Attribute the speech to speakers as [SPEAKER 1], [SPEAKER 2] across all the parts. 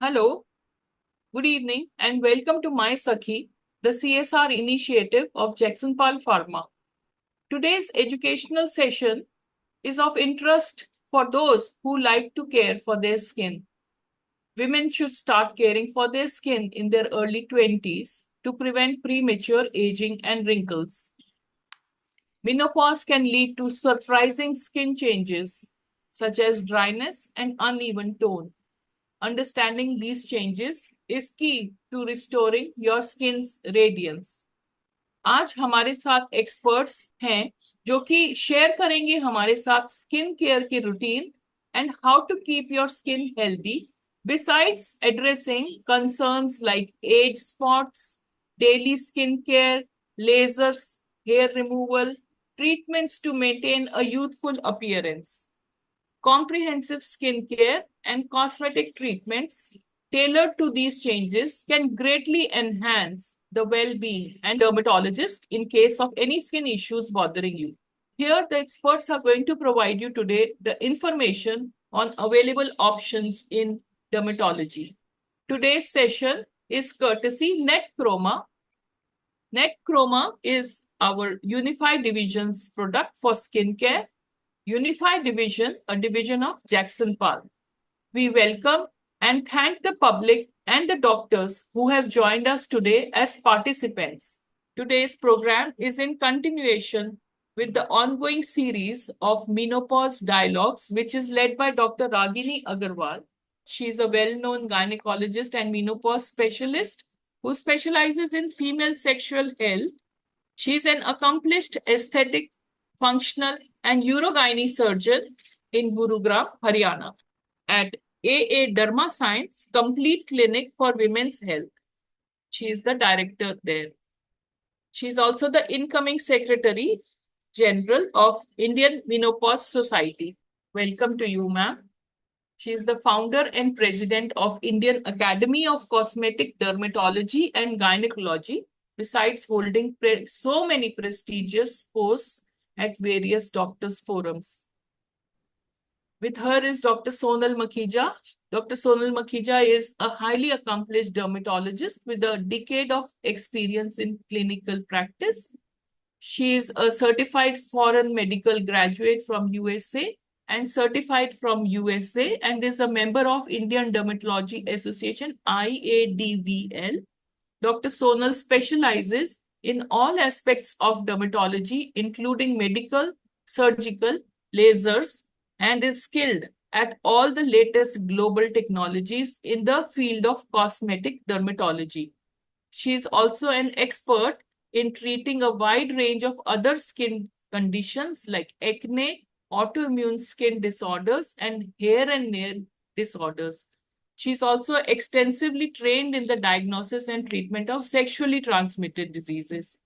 [SPEAKER 1] Hello, good evening, and welcome to My Sakhi, the CSR initiative of Jackson Pal Pharma. Today's educational session is of interest for those who like to care for their skin. Women should start caring for their skin in their early 20s to prevent premature aging and wrinkles. Menopause can lead to surprising skin changes, such as dryness and uneven tone. Understanding these changes is key to restoring your skin's radiance. आज हमारे साथ experts हैं जो कि share करेंगे हमारे साथ skin care की routine and how to keep your skin healthy besides addressing concerns like age spots, daily skin care, lasers, hair removal, treatments to maintain a youthful appearance. Comprehensive skincare and cosmetic treatments tailored to these changes can greatly enhance the well-being and dermatologist in case of any skin issues bothering you. Here, the experts are going to provide you today the information on available options in dermatology. Today's session is courtesy NetChroma. NetChroma is our unified division's product for skincare. Unified Division, a division of Jackson Pal. We welcome and thank the public and the doctors who have joined us today as participants. Today's program is in continuation with the ongoing series of Menopause Dialogues, which is led by Dr. Ragini Agarwal. She is a well-known gynecologist and menopause specialist who specializes in female sexual health. She is an accomplished aesthetic, functional, and urogyne surgeon in Gurugram, Haryana, at AA Derma Science Complete Clinic for Women's Health. She is the director there. She is also the incoming Secretary General of Indian Menopause Society. Welcome to you, ma'am. She is the founder and president of Indian Academy of Cosmetic Dermatology and Gynecology, besides holding so many prestigious posts at various doctors' forums. With her is Dr. Sonal Makhija. Dr. Sonal Makhija is a highly accomplished dermatologist with a decade of experience in clinical practice. She is a certified foreign medical graduate from USA and certified from USA and is a member of Indian Dermatology Association, IADVL. Dr. Sonal specializes in all aspects of dermatology, including medical, surgical, lasers, and is skilled at all the latest global technologies in the field of cosmetic dermatology. She is also an expert in treating a wide range of other skin conditions like acne, autoimmune skin disorders, and hair and nail disorders. She's also extensively trained in the diagnosis and treatment of sexually transmitted diseases.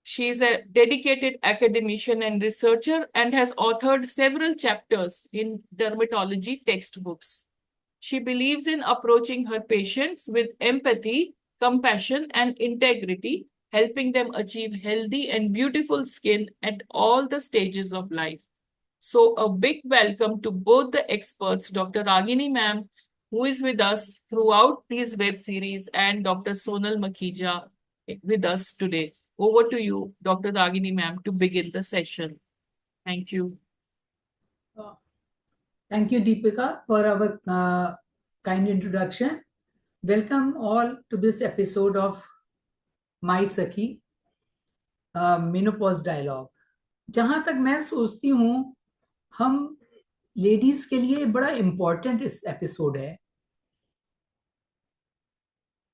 [SPEAKER 1] She is a dedicated academician and researcher and has authored several chapters in dermatology textbooks. She believes in approaching her patients with empathy, compassion, and integrity, helping them achieve healthy and beautiful skin at all the stages of life. So a big welcome to both the experts, Dr. Ragini ma'am, who is with us throughout these web series, and Dr. Sonal Makhija with us today. Over to you, Dr. Ragini ma'am, to begin the session. Thank you.
[SPEAKER 2] Thank you, Deepika, for our kind introduction. Welcome all to this episode of My Sakhi, Menopause Dialogue. जहां तक मैं सोचती हूँ हम ladies के लिए बड़ा important इस एपिसोड है.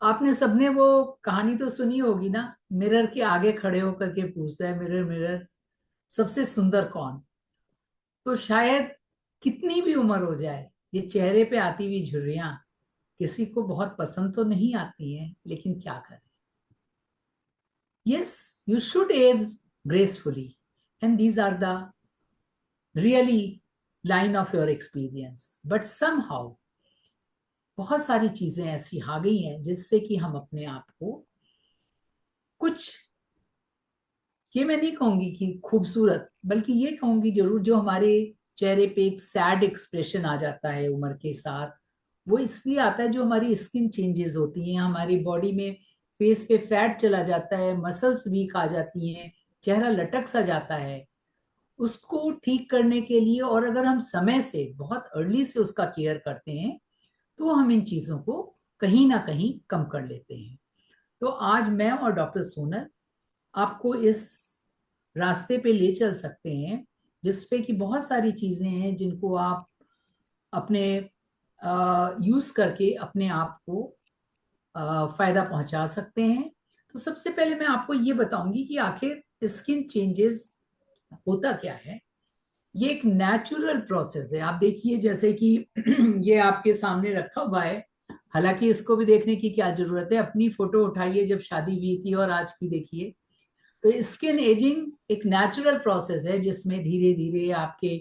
[SPEAKER 2] आपने सबने वो कहानी तो सुनी होगी ना, मिरर के आगे खड़े होकर के पूछता है मिरर मिरर सबसे सुंदर कौन. तो शायद कितनी भी उम्र हो जाए ये चेहरे पे आती हुई झुर्रियां किसी को बहुत पसंद तो नहीं आती हैं, लेकिन क्या करें. Yes, you should age gracefully, and these are the really line of your experience. But somehow बहुत सारी चीजें ऐसी आ गई हैं जिससे कि हम अपने आप को कुछ, ये मैं नहीं कहूंगी कि खूबसूरत, बल्कि ये कहूंगी जरूर जो हमारे चेहरे पे एक सैड एक्सप्रेशन आ जाता है उम्र के साथ, वो इसलिए आता है जो हमारी स्किन चेंजेस होती हैं, हमारी बॉडी में फेस पे फैट चला जाता है, मसल्स वीक आ जाती हैं, चेहरा लटक सा जाता है। उसको ठीक करने के लिए, और अगर हम समय से बहुत अर्ली से उसका केयर करते हैं, तो हम इन चीजों को कहीं ना कहीं कम कर लेते हैं। तो आज मैं और डॉक्टर सोनल आपको इस रास्ते पे ले चल सकते हैं, जिसपे कि बहुत सारी चीजें हैं जिनको आप अपने यूज करके अपने आप को फायदा पहुंचा सकते हैं। तो सबसे पहले मैं आपको ये बताऊंगी कि आखिर स्किन चेंजेस होता क्या है। ये एक नेचुरल प्रोसेस है। आप देखिए जैसे कि ये आपके सामने रखा हुआ है, हालांकि इसको भी देखने की क्या जरूरत है, अपनी फोटो उठाइए जब शादी हुई थी और आज की देखिए। तो स्किन एजिंग एक नेचुरल प्रोसेस है जिसमें धीरे धीरे आपके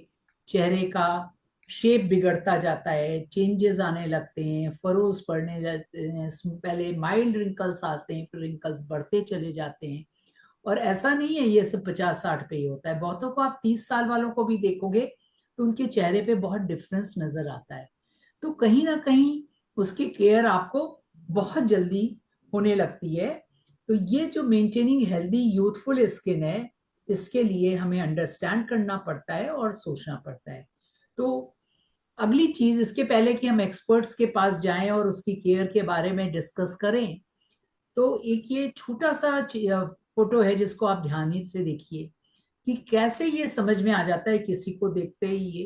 [SPEAKER 2] चेहरे का शेप बिगड़ता जाता है, चेंजेस आने लगते हैं, फरोज पड़ने लगते हैं, इसमें पहले माइल्ड रिंकल्स आते हैं, फिर रिंकल्स बढ़ते चले जाते हैं। और ऐसा नहीं है ये सब 50-60 पे ही होता है, बहुतों को आप 30 साल वालों को भी देखोगे तो उनके चेहरे पे बहुत डिफरेंस नजर आता है। तो कहीं ना कहीं उसकी केयर आपको बहुत जल्दी होने लगती है। तो ये जो मेंटेनिंग हेल्दी यूथफुल स्किन है, इसके लिए हमें अंडरस्टैंड करना पड़ता है और सोचना पड़ता है। तो अगली चीज, इसके पहले कि हम एक्सपर्ट्स के पास जाएं और उसकी केयर के बारे में डिस्कस करें, तो एक ये छोटा सा फोटो है जिसको आप ध्यान से देखिए कि कैसे ये समझ में आ जाता है किसी को देखते ही ये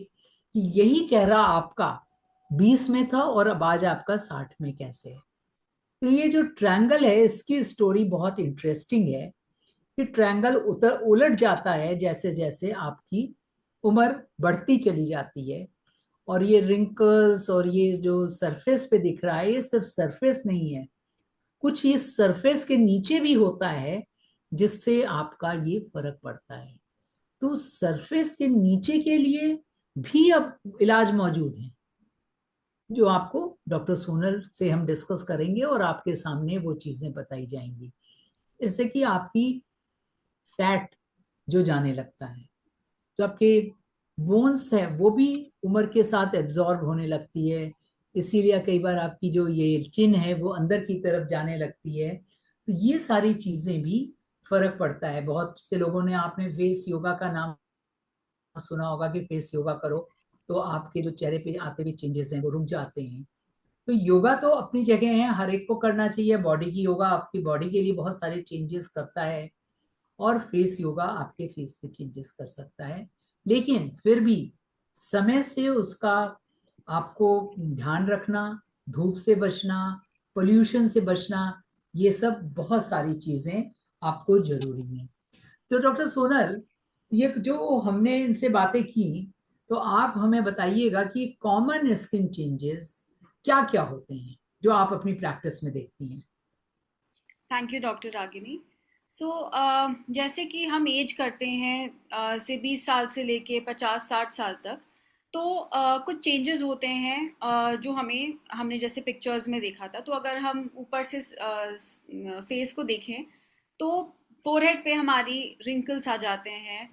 [SPEAKER 2] कि यही चेहरा आपका 20 में था और अब आज आपका 60 में कैसे है। तो ये जो ट्रायंगल है इसकी स्टोरी बहुत इंटरेस्टिंग है कि ट्रायंगल उतर उलट जाता है जैसे जैसे आपकी उम्र बढ़ती चली जाती है। और ये रिंकल्स और ये जो सरफेस पे दिख रहा है, ये सिर्फ सरफेस नहीं है, कुछ इस सरफेस के नीचे भी होता है जिससे आपका ये फर्क पड़ता है। तो सरफेस के नीचे के लिए भी अब इलाज मौजूद है, जो आपको डॉक्टर सोनल से हम डिस्कस करेंगे और आपके सामने वो चीजें बताई जाएंगी। जैसे कि आपकी फैट जो जाने लगता है, जो आपके बोन्स है वो भी उम्र के साथ एब्जॉर्ब होने लगती है, इसीलिए कई बार आपकी जो ये चिन है वो अंदर की तरफ जाने लगती है। तो ये सारी चीजें भी फर्क पड़ता है। बहुत से लोगों ने, आपने फेस योगा का नाम सुना होगा कि फेस योगा करो तो आपके जो चेहरे पे आते हुए चेंजेस हैं वो रुक जाते हैं। तो योगा तो अपनी जगह है, हर एक को करना चाहिए। बॉडी की योगा आपकी बॉडी के लिए बहुत सारे चेंजेस करता है, और फेस योगा आपके फेस पे चेंजेस कर सकता है। लेकिन फिर भी समय से उसका आपको ध्यान रखना, धूप से बचना, पोल्यूशन से बचना, ये सब बहुत सारी चीजें आपको जरूरी हैं। तो डॉक्टर सोनल, ये जो हमने इनसे बातें की, तो आप हमें बताइएगा कि कॉमन स्किन चेंजेस क्या क्या होते हैं जो आप अपनी प्रैक्टिस में देखती हैं।
[SPEAKER 3] Thank you doctor Ragini. So जैसे कि हम एज करते हैं से 20 साल से लेके 50-60 साल तक, तो कुछ चेंजेस होते हैं जो हमने जैसे पिक्चर्स में देखा था। तो अगर हम ऊपर से फेस को देखें तो फोरहेड पे हमारी रिंकल्स आ जाते हैं,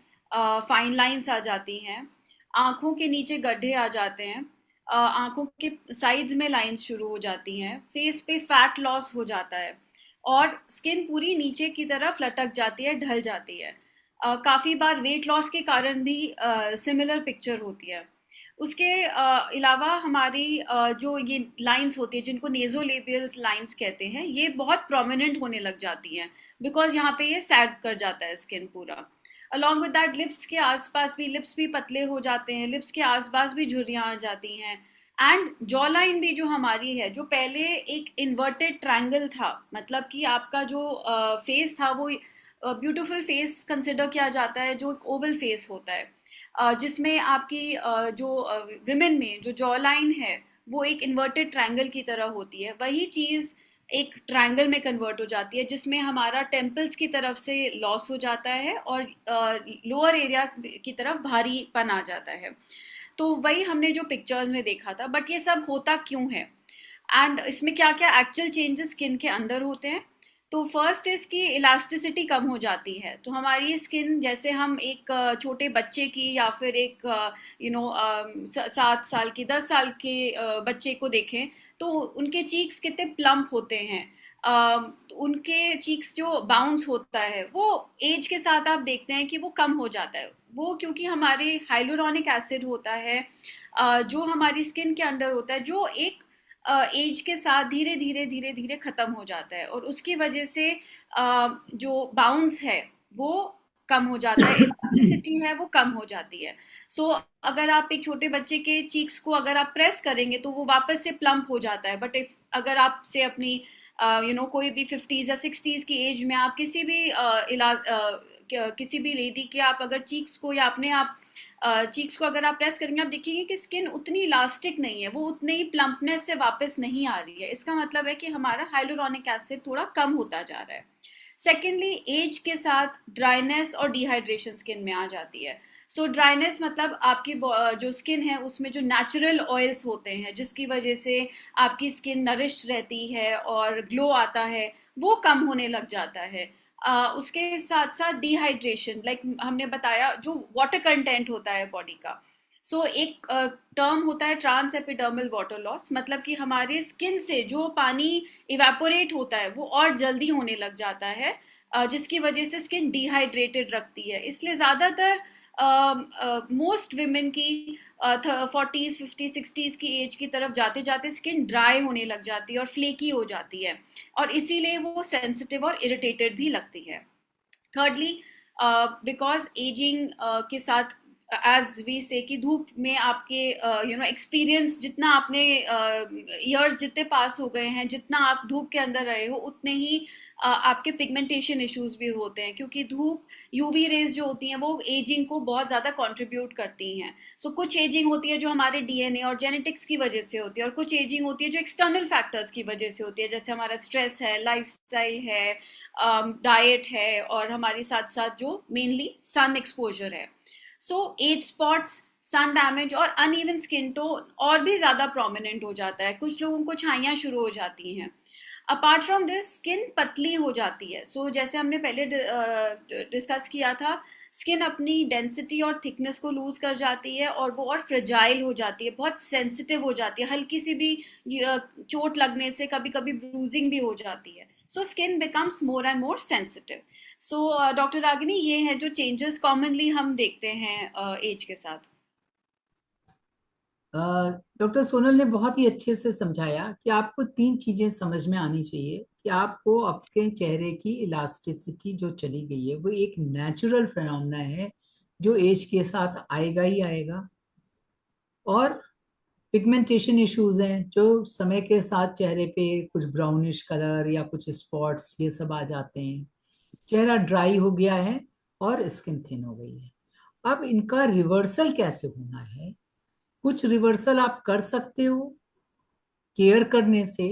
[SPEAKER 3] फाइन लाइंस आ जाती हैं, आंखों के नीचे गड्ढे आ जाते हैं, आंखों के साइड्स में लाइंस शुरू हो जाती हैं, फेस पे फैट लॉस हो जाता है और स्किन पूरी नीचे की तरफ लटक जाती है, ढल जाती है। काफ़ी बार वेट लॉस के कारण भी सिमिलर पिक्चर होती है। उसके अलावा हमारी जो ये लाइंस होती है जिनको नेज़ोलेबियल लाइंस कहते हैं, ये बहुत प्रोमिनेंट होने लग जाती हैं बिकॉज यहाँ पे ये सैग कर जाता है स्किन पूरा। अलॉन्ग विद दैट लिप्स के आसपास भी, लिप्स भी पतले हो जाते हैं, लिप्स के आसपास भी झुर्रियाँ आ जाती हैं। एंड जॉ लाइन भी जो हमारी है, जो पहले एक इन्वर्टेड ट्रायंगल था, मतलब कि आपका जो फेस था वो ब्यूटीफुल फेस कंसिडर किया जाता है, जो एक ओवल फेस होता है, जिसमें आपकी जो विमेन में जो जॉ लाइन है वो एक इन्वर्टेड ट्रायंगल की तरह होती है, वही चीज़ एक ट्रायंगल में कन्वर्ट हो जाती है जिसमें हमारा टेम्पल्स की तरफ से लॉस हो जाता है और लोअर एरिया की तरफ भारीपन आ जाता है। तो वही हमने जो पिक्चर्स में देखा था। बट ये सब होता क्यों है एंड इसमें क्या क्या एक्चुअल चेंजेस स्किन के अंदर होते हैं। तो फर्स्ट इसकी इलास्टिसिटी कम हो जाती है। तो हमारी स्किन, जैसे हम एक छोटे बच्चे की या फिर एक 7 साल की 10 साल के बच्चे को देखें तो उनके चीक्स कितने प्लम्प होते हैं। उनके चीक्स जो बाउंस होता है वो एज के साथ आप देखते हैं कि वो कम हो जाता है। वो क्योंकि हमारे हाइलुरोनिक एसिड होता है जो हमारी स्किन के अंदर होता है, जो एक एज के साथ धीरे धीरे धीरे धीरे खत्म हो जाता है, और उसकी वजह से जो बाउंस है वो कम हो जाता है, इलास्टिसिटी है वो कम हो जाती है। सो अगर आप एक छोटे बच्चे के चीक्स को अगर आप प्रेस करेंगे तो वो वापस से प्लम्प हो जाता है। बट इफ अगर आप से अपनी कोई भी 50s या 60s की एज में आप किसी भी किसी भी लेडी के आप अगर चीक्स को या अपने आप चीक्स को अगर आप प्रेस करेंगे, आप देखेंगे कि स्किन उतनी इलास्टिक नहीं है, वो उतनी ही प्लम्पनेस से वापस नहीं आ रही है। इसका मतलब है कि हमारा हाइलुरोनिक एसिड थोड़ा कम होता जा रहा है। सेकेंडली, एज के साथ ड्राइनेस और डिहाइड्रेशन स्किन में आ जाती है। सो ड्राइनेस मतलब आपकी जो स्किन है उसमें जो नेचुरल ऑयल्स होते हैं जिसकी वजह से आपकी स्किन नरिश्ड रहती है और ग्लो आता है, वो कम होने लग जाता है। उसके साथ साथ डिहाइड्रेशन, लाइक हमने बताया, जो वाटर कंटेंट होता है बॉडी का। सो एक टर्म होता है ट्रांस एपिडर्मल वाटर लॉस, मतलब कि हमारे स्किन से जो पानी इवेपोरेट होता है वो और जल्दी होने लग जाता है, जिसकी वजह से स्किन डिहाइड्रेटेड रखती है। इसलिए ज़्यादातर मोस्ट विमेन की 40s 50s 60s की एज की तरफ जाते जाते स्किन ड्राई होने लग जाती है और फ्लेकी हो जाती है, और इसीलिए वो सेंसिटिव और इरिटेटेड भी लगती है। थर्डली, बिकॉज एजिंग के साथ, एज वी से, कि धूप में आपके एक्सपीरियंस जितना आपने ईयर्स जितने पास हो गए हैं, जितना आप धूप के अंदर रहे हो, उतने ही आपके पिगमेंटेशन इश्यूज भी होते हैं, क्योंकि धूप यूवी रेज जो होती हैं वो एजिंग को बहुत ज़्यादा कंट्रीब्यूट करती हैं। सो कुछ एजिंग होती है जो हमारे डीएनए और जेनेटिक्स की वजह से होती है, और कुछ एजिंग होती है जो एक्सटर्नल फैक्टर्स की वजह से होती है, जैसे हमारा स्ट्रेस है, लाइफस्टाइल है, डाइट है, और हमारे साथ साथ जो मेनली सन एक्सपोजर है। So age spots, sun damage और अनइवन स्किन टोन और भी ज़्यादा प्रोमिनेंट हो जाता है। कुछ लोगों को छाइयाँ शुरू हो जाती हैं। अपार्ट फ्रॉम दिस, स्किन पतली हो जाती है। सो जैसे हमने पहले डिस्कस किया था, स्किन अपनी डेंसिटी और थिकनेस को लूज कर जाती है और वो और फ्रेजाइल हो जाती है, बहुत सेंसिटिव हो जाती है। हल्की सी भी चोट लगने से कभी कभी ब्रूजिंग भी हो जाती है। So skin becomes more and more sensitive. So doctor Ragini, ये है जो चेंजेस कॉमनली हम देखते हैं एज के साथ।
[SPEAKER 2] डॉक्टर सोनल ने बहुत ही अच्छे से समझाया कि आपको 3 चीजें समझ में आनी चाहिए कि आपको आपके चेहरे की इलास्टिसिटी जो चली गई है वो एक नेचुरल फिनोमेना है जो एज के साथ आएगा ही आएगा, और पिगमेंटेशन इश्यूज हैं जो समय के साथ चेहरे पे कुछ ब्राउनिश कलर या कुछ स्पॉट्स ये सब आ जाते हैं, चेहरा ड्राई हो गया है और स्किन थिन हो गई है। अब इनका रिवर्सल कैसे होना है? कुछ रिवर्सल आप कर सकते हो केयर करने से,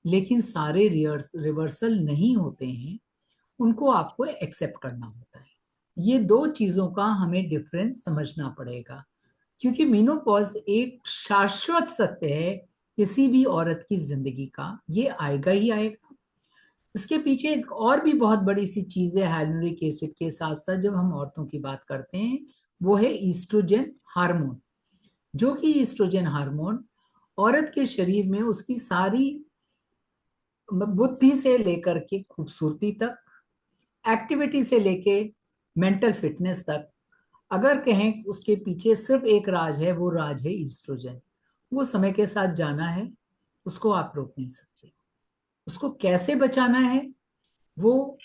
[SPEAKER 2] लेकिन सारे रिवर्सल नहीं होते हैं, उनको आपको एक्सेप्ट करना होता है। ये 2 चीजों का हमें डिफरेंस समझना पड़ेगा, क्योंकि मेनोपॉज एक शाश्वत सत्य है किसी भी औरत की जिंदगी का, ये आएगा ही आएगा। इसके पीछे एक और भी बहुत बड़ी सी चीज है हाइलुरोनिक एसिड के साथ साथ जब हम औरतों की बात करते हैं, वो है ईस्ट्रोजन हार्मोन। जो कि ईस्ट्रोजन हार्मोन औरत के शरीर में उसकी सारी बुद्धि से लेकर के खूबसूरती तक, एक्टिविटी से लेके मेंटल फिटनेस तक, अगर कहें उसके पीछे सिर्फ एक राज है, वो राज है ईस्ट्रोजन। वो समय के साथ जाना है, उसको आप रोक नहीं सकते। उसको कैसे बचाना है वो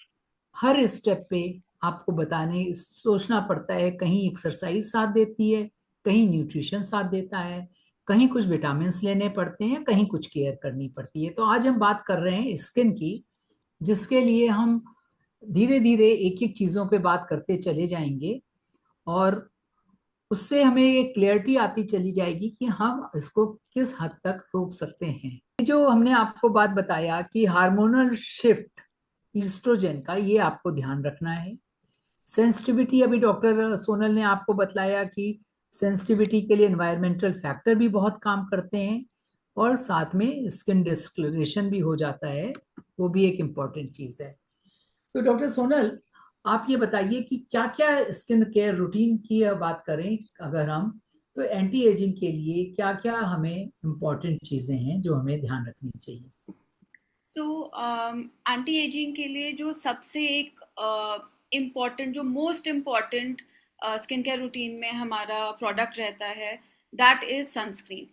[SPEAKER 2] हर स्टेप पे आपको बताने सोचना पड़ता है। कहीं एक्सरसाइज साथ देती है, कहीं न्यूट्रिशन साथ देता है, कहीं कुछ विटामिन लेने पड़ते हैं, कहीं कुछ केयर करनी पड़ती है। तो आज हम बात कर रहे हैं स्किन की, जिसके लिए हम धीरे धीरे एक एक चीजों पे बात करते चले जाएंगे, और उससे हमें ये क्लियरिटी आती चली जाएगी कि हम इसको किस हद तक रोक सकते हैं। ये जो हमने आपको बात बताया कि हार्मोनल शिफ्ट ईस्ट्रोजन का, ये आपको ध्यान रखना है। सेंसिटिविटी, अभी डॉक्टर सोनल ने आपको बतलाया कि सेंसिटिविटी के लिए एनवायरमेंटल फैक्टर भी बहुत काम करते हैं, और साथ में स्किन डिस्कलरेशन भी हो जाता है, वो भी एक इम्पॉर्टेंट चीज है। तो डॉक्टर सोनल, आप ये बताइए कि क्या क्या स्किन केयर रूटीन की बात करें अगर हम, तो एंटी एजिंग के लिए क्या क्या हमें इम्पोर्टेंट चीजें हैं जो हमें ध्यान रखनी चाहिए?
[SPEAKER 3] सो एंटी एजिंग के लिए जो सबसे एक इम्पॉर्टेंट, जो most important skin care routine में हमारा प्रोडक्ट रहता है, that is sunscreen.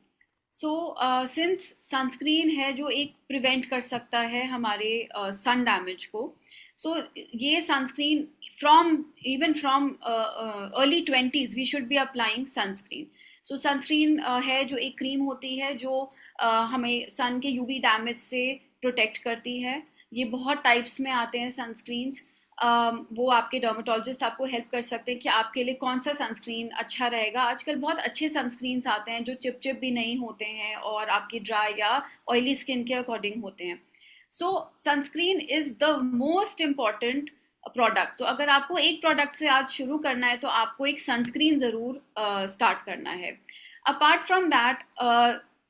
[SPEAKER 3] So since sunscreen है जो एक प्रिवेंट कर सकता है हमारे सन डैमेज को. सो ये sunscreen from even from early 20s we should be applying sunscreen. So sunscreen है जो एक क्रीम होती है जो हमें सन के यूवी डैमेज से प्रोटेक्ट करती है. ये बहुत टाइप्स में आते हैं सनस्क्रीन्स. वो आपके डर्मेटोलॉजिस्ट आपको हेल्प कर सकते हैं कि आपके लिए कौन सा सनस्क्रीन अच्छा रहेगा. आजकल बहुत अच्छे सनस्क्रीन्स आते हैं जो चिप चिप भी नहीं होते हैं और आपकी ड्राई या ऑयली स्किन के अकॉर्डिंग होते हैं. So sunscreen is the most important product. तो अगर आपको एक प्रोडक्ट से आज शुरू करना है तो आपको एक सनस्क्रीन ज़रूर स्टार्ट करना है. अपार्ट फ्रॉम दैट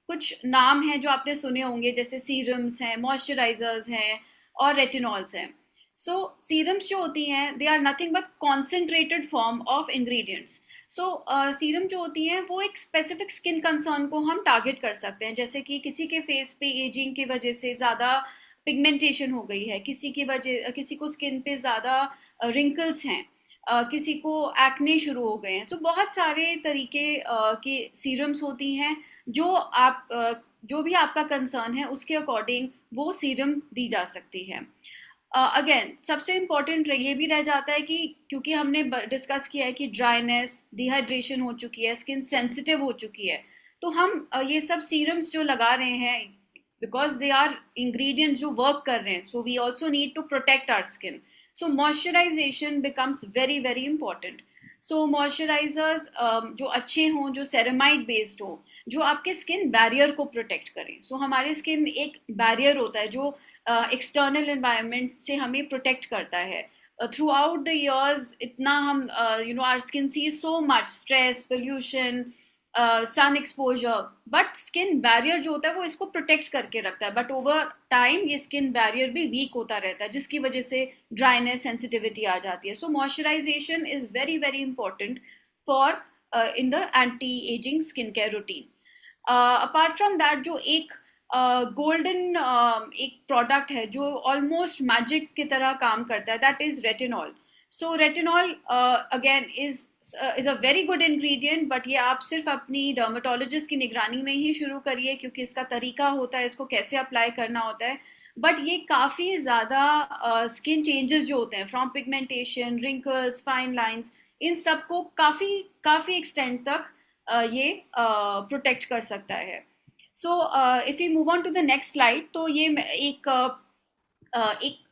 [SPEAKER 3] कुछ नाम हैं जो आपने सुने होंगे, जैसे सीरम्स हैं, मॉइस्चराइजर्स हैं और रेटिनॉल्स हैं. सो सीरम्स जो होती हैं they are nothing but concentrated form of ingredients. So serum जो होती हैं वो एक स्पेसिफिक स्किन कंसर्न को हम टारगेट कर सकते हैं. जैसे कि किसी के फेस पे एजिंग की वजह से ज़्यादा पिगमेंटेशन हो गई है, किसी को स्किन पे ज़्यादा रिंकल्स हैं, किसी को एक्ने शुरू हो गए हैं. तो बहुत सारे तरीके के सीरम्स होती हैं जो जो भी आपका कंसर्न है उसके अकॉर्डिंग वो सीरम दी जा सकती है. अगेन सबसे इम्पोर्टेंट ये भी रह जाता है कि क्योंकि हमने डिस्कस किया है कि ड्राइनेस, डिहाइड्रेशन हो चुकी है, स्किन सेंसिटिव हो चुकी है, तो हम ये सब सीरम्स जो लगा रहे हैं बिकॉज दे आर इंग्रेडिएंट्स जो वर्क कर रहे हैं, so we also need to protect our skin. So moisturisation becomes very very important. So moisturisers जो अच्छे हों, जो सेरेमाइड बेस्ड हों, जो आपके स्किन बैरियर को प्रोटेक्ट करें. सो हमारे स्किन एक बैरियर होता है जो एक्सटर्नल एनवायरनमेंट से हमें प्रोटेक्ट करता है. थ्रू आउट द ईयर्स इतना हम our skin see so much stress, pollution, sun exposure, but skin barrier जो होता है वो इसको प्रोटेक्ट करके रखता है. बट ओवर टाइम ये स्किन बैरियर भी वीक होता रहता है जिसकी वजह से ड्राइनेस, सेंसिटिविटी आ जाती है. So moisturisation is very very important for in the anti ageing skin care routine. Apart from that जो एक गोल्डन एक प्रोडक्ट है जो ऑलमोस्ट मैजिक की तरह काम करता है, that is retinol. So retinol again is a very good ingredient, but ये आप सिर्फ अपनी डर्मेटोलॉजिस्ट की निगरानी में ही शुरू करिए क्योंकि इसका तरीका होता है, इसको कैसे अप्लाई करना होता है. बट ये काफ़ी ज़्यादा स्किन चेंजेस जो होते हैं from pigmentation, wrinkles, fine lines, इन सबको काफ़ी काफ़ी एक्सटेंड तक ये प्रोटेक्ट कर सकता है. So if you move on to the next slide, तो ये एक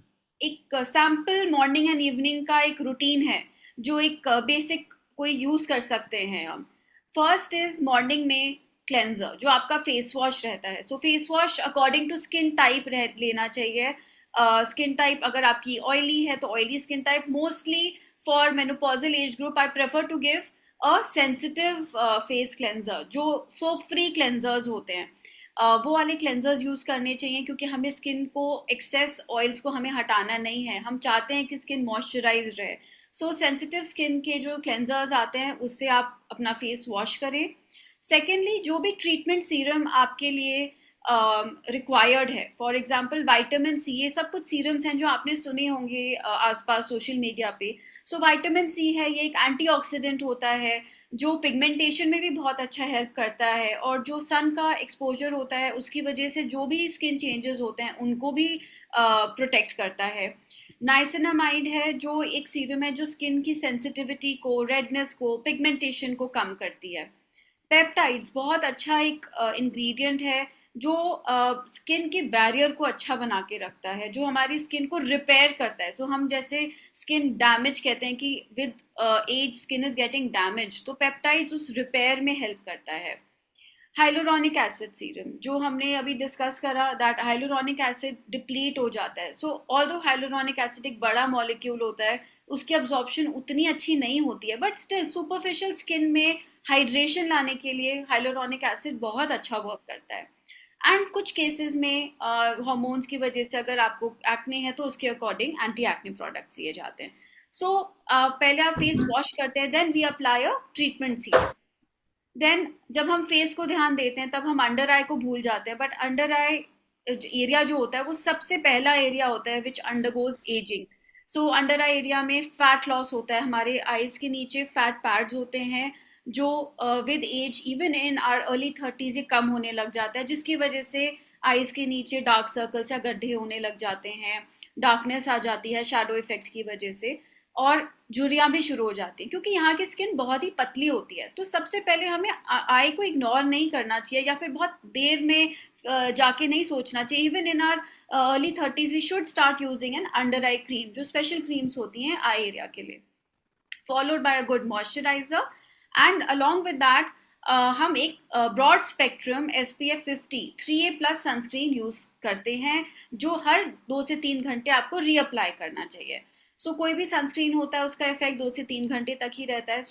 [SPEAKER 3] एक सैम्पल मॉर्निंग एंड इवनिंग का एक रूटीन है जो एक बेसिक कोई यूज कर सकते हैं हम. फर्स्ट इज मॉर्निंग में क्लेंजर जो आपका फेस वॉश रहता है. So face wash according to skin type लेना चाहिए. स्किन टाइप अगर आपकी ऑयली है तो oily skin type. Mostly for menopausal age group I prefer to give a sensitive face cleanser, जो सोप फ्री क्लेंजर्स होते हैं. वो वाले क्लेंजर्स यूज़ करने चाहिए क्योंकि हमें स्किन को एक्सेस ऑयल्स को हमें हटाना नहीं है, हम चाहते हैं कि स्किन मॉइस्चराइज रहे. सो सेंसिटिव स्किन के जो क्लेंजर्स आते हैं उससे आप अपना फेस वॉश करें. सेकेंडली जो भी ट्रीटमेंट सीरम आपके लिए रिक्वायर्ड है, फॉर एग्जाम्पल विटामिन सी, ये सब कुछ सीरम्स हैं जो आपने सुने होंगे आसपास सोशल मीडिया पे. सो विटामिन सी है, ये एक एंटीऑक्सीडेंट होता है जो पिगमेंटेशन में भी बहुत अच्छा हेल्प करता है और जो सन का एक्सपोजर होता है उसकी वजह से जो भी स्किन चेंजेस होते हैं उनको भी प्रोटेक्ट करता है. नाइसिनामाइड है जो एक सीरम है जो स्किन की सेंसिटिविटी को, रेडनेस को, पिगमेंटेशन को कम करती है. पेप्टाइड्स बहुत अच्छा एक इंग्रेडिएंट है जो स्किन के बैरियर को अच्छा बना के रखता है, जो हमारी स्किन को रिपेयर करता है. तो हम जैसे स्किन डैमेज कहते हैं कि with age skin is getting damage, तो पेप्टाइड्स उस रिपेयर में हेल्प करता है. हाइलोरॉनिक एसिड सीरम जो हमने अभी डिस्कस करा, दैट हाइलोरॉनिक एसिड डिप्लीट हो जाता है. सो ऑल्दो हाइलोरॉनिक एसिड एक बड़ा मॉलिक्यूल होता है, उसकी अब्जॉर्प्शन उतनी अच्छी नहीं होती है, बट स्टिल सुपरफिशियल स्किन में हाइड्रेशन लाने के लिए हाइलोरॉनिक एसिड बहुत अच्छा वर्क करता है. एंड कुछ केसेस में हार्मोन्स की वजह से अगर आपको एक्ने है तो उसके अकॉर्डिंग एंटी एक्ने प्रोडक्ट्स दिए जाते हैं. सो पहले आप फेस वॉश करते हैं, then we apply a treatment serum. Then जब हम फेस को ध्यान देते हैं तब हम अंडर आई को भूल जाते हैं, बट अंडर आई एरिया जो होता है वो सबसे पहला एरिया होता है विच undergoes ageing. So under eye area में फैट लॉस होता है, हमारे आईज के नीचे फैट पैड्स होते हैं जो with age even in our early 30s ये कम होने लग जाता है, जिसकी वजह से आईज के नीचे डार्क सर्कल्स या गड्ढे होने लग जाते हैं, डार्कनेस आ जाती है शैडो इफेक्ट की वजह से, और झुर्रियाँ भी शुरू हो जाती हैं क्योंकि यहाँ की स्किन बहुत ही पतली होती है. तो सबसे पहले हमें आई को इग्नोर नहीं करना चाहिए या फिर बहुत देर में जाके नहीं सोचना चाहिए. Even in our early 30s we should start using an under eye cream, जो स्पेशल क्रीम्स होती हैं आई एरिया के लिए, followed by a good moisturiser. And along with that हम एक broad spectrum SPF 50 3A+ sunscreen use करते हैं जो हर 2 से 3 घंटे आपको रीअप्लाई करना चाहिए. कोई भी सनस्क्रीन होता है उसका इफेक्ट 2 से 3 घंटे तक ही रहता है.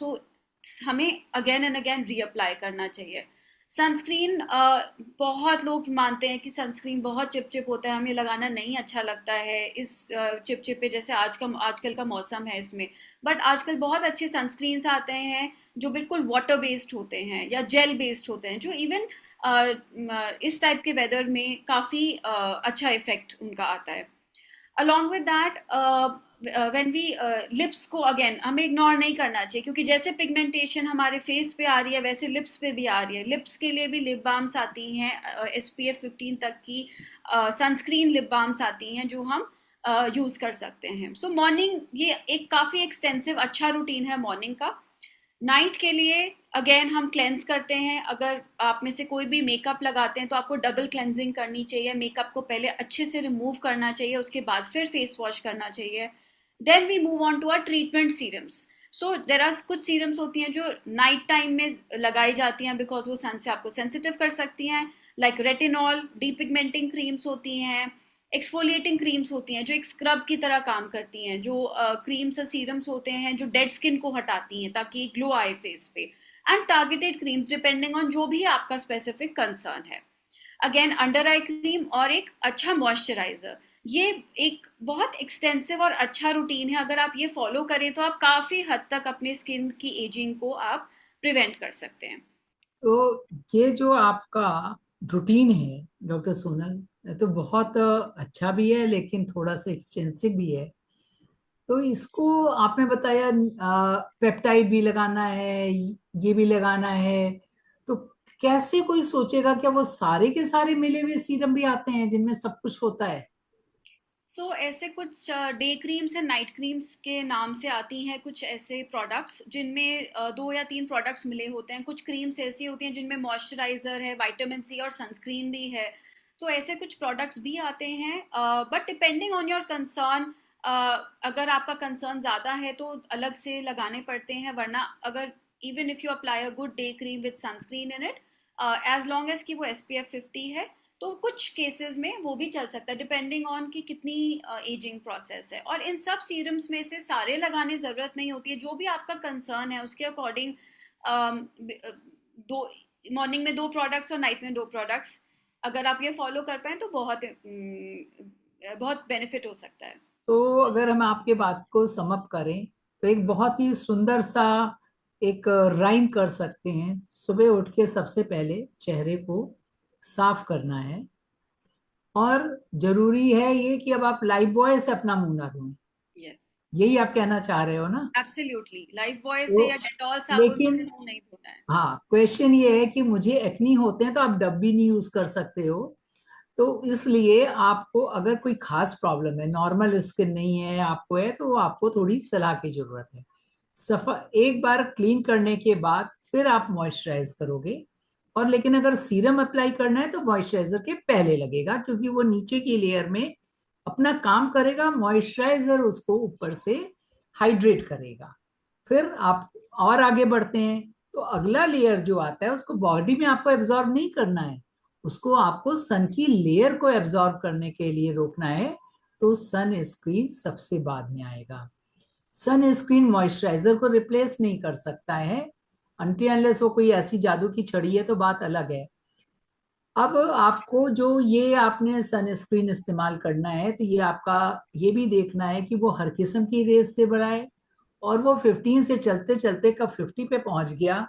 [SPEAKER 3] हमें अगेन एंड अगेन रीअप्लाई करना चाहिए. सनस्क्रीन बहुत लोग मानते हैं कि सनस्क्रीन बहुत चिपचिप होता है, हमें लगाना नहीं अच्छा लगता है इस चिपचिपे जैसे आजकल का मौसम है इसमें. बट आजकल बहुत अच्छे सनस्क्रीन्स आते हैं जो बिल्कुल वाटर बेस्ड होते हैं या जेल बेस्ड होते हैं, जो इवन इस टाइप के वेदर में काफ़ी अच्छा इफेक्ट उनका आता है. Along with that when we lips को अगेन हमें इग्नोर नहीं करना चाहिए क्योंकि जैसे पिगमेंटेशन हमारे फेस पे आ रही है वैसे लिप्स पे भी आ रही है. लिप्स के लिए भी लिप बाम्स आती हैं SPF 15 तक की सनस्क्रीन लिप बाम्स आती हैं जो हम यूज़ कर सकते हैं. मॉर्निंग ये एक काफ़ी एक्सटेंसिव अच्छा रूटीन है मॉर्निंग का. नाइट के लिए अगेन हम क्लेंस करते हैं. अगर आप में से कोई भी मेकअप लगाते हैं तो आपको डबल क्लेंजिंग करनी चाहिए. मेकअप को पहले अच्छे से रिमूव करना चाहिए, उसके बाद फिर फेस वॉश करना चाहिए. Then we move on to our treatment serums. There are कुछ सीरम्स होती हैं जो नाइट टाइम में लगाई जाती हैं बिकॉज वो सन से आपको सेंसिटिव कर सकती हैं, लाइक रेटिनॉल. डीपिगमेंटिंग क्रीम्स होती हैं, एक्सफोलिएटिंग क्रीम्स होती हैं जो एक स्क्रब की तरह काम करती हैं, जो क्रीम्स और सीरम्स होते हैं जो डेड स्किन को हटाती हैं ताकि ग्लो आए फेस पे. And targeted creams depending on जो भी आपका स्पेसिफिक कंसर्न है. अगेन अंडर आई क्रीम और एक अच्छा मॉइस्चराइजर, ये एक बहुत एक्सटेंसिव और अच्छा रूटीन है. अगर आप ये फॉलो करें तो आप काफ़ी हद तक अपने स्किन की एजिंग को आप प्रिवेंट कर सकते हैं.
[SPEAKER 2] तो ये जो आपका रूटीन है डॉक्टर सोनल, ये तो बहुत अच्छा भी है लेकिन थोड़ा सा एक्सटेंसिव भी है. तो इसको आपने बताया पेप्टाइड भी लगाना है, ये भी लगाना है, तो कैसे कोई सोचेगा क्या वो सारे के सारे मिले हुए सीरम भी आते हैं जिनमें सब कुछ होता है?
[SPEAKER 3] ऐसे कुछ day creams and night creams के नाम से आती हैं कुछ ऐसे प्रोडक्ट्स जिनमें 2 या 3 प्रोडक्ट्स मिले होते हैं. कुछ क्रीम्स ऐसी होती हैं जिनमें मॉइस्चराइजर है, विटामिन सी और सनस्क्रीन भी है. तो ऐसे कुछ प्रोडक्ट्स भी आते हैं, but depending on your concern, अगर आपका कंसर्न ज़्यादा है तो अलग से लगाने पड़ते हैं, वरना अगर even if you apply a good day cream with sunscreen in it, as long as कि वो SPF 50 है, तो कुछ केसेस में वो भी चल सकता है डिपेंडिंग ऑन कि कितनी एजिंग प्रोसेस है. और इन सब सीरम्स में से सारे लगाने ज़रूरत नहीं होती है, जो भी आपका कंसर्न है उसके अकॉर्डिंग दो मॉर्निंग में 2 प्रोडक्ट्स और नाइट में 2 प्रोडक्ट्स अगर आप ये फॉलो कर पाए तो बहुत बेनिफिट हो सकता है.
[SPEAKER 2] तो अगर हम आपके बात को समअप करें तो एक बहुत ही सुंदर सा एक राइम कर सकते हैं. सुबह उठ के सबसे पहले चेहरे को साफ करना है, और जरूरी है ये कि अब आप लाइफ बॉय से अपना मुंह ना धोएं.
[SPEAKER 3] यस,
[SPEAKER 2] यही आप कहना चाह रहे हो ना?
[SPEAKER 3] एब्सोल्युटली. लाइफ बॉय
[SPEAKER 2] तो
[SPEAKER 3] से या डेटॉल साबुन
[SPEAKER 2] लेकिन
[SPEAKER 3] से मुंह नहीं धोना है.
[SPEAKER 2] हाँ, क्वेश्चन ये है कि मुझे एक्नी होते हैं तो आप डब्बी नहीं यूज कर सकते हो. तो इसलिए आपको अगर कोई खास प्रॉब्लम है, नॉर्मल स्किन नहीं है आपको, है तो आपको थोड़ी सलाह की जरूरत है. सफा एक बार क्लीन करने के बाद फिर आप मॉइस्चराइज करोगे. और लेकिन अगर सीरम अप्लाई करना है तो मॉइस्चराइजर के पहले लगेगा, क्योंकि वो नीचे की लेयर में अपना काम करेगा, मॉइस्चराइजर उसको ऊपर से हाइड्रेट करेगा. फिर आप और आगे बढ़ते हैं तो अगला लेयर जो आता है उसको बॉडी में आपको एब्जॉर्ब नहीं करना है, उसको आपको सन की लेयर को एब्जॉर्ब करने के लिए रोकना है. तो सन स्क्रीन सबसे बाद में आएगा. सन स्क्रीन मॉइस्चराइजर को रिप्लेस नहीं कर सकता है, अनटिल अनलेस वो कोई ऐसी जादू की छड़ी है तो बात अलग है. अब आपको जो ये आपने सनस्क्रीन इस्तेमाल करना है, तो ये आपका ये भी देखना है कि वो हर किस्म की रेस से बड़ा है, और वो 15 से चलते चलते कब 50 पे पहुंच गया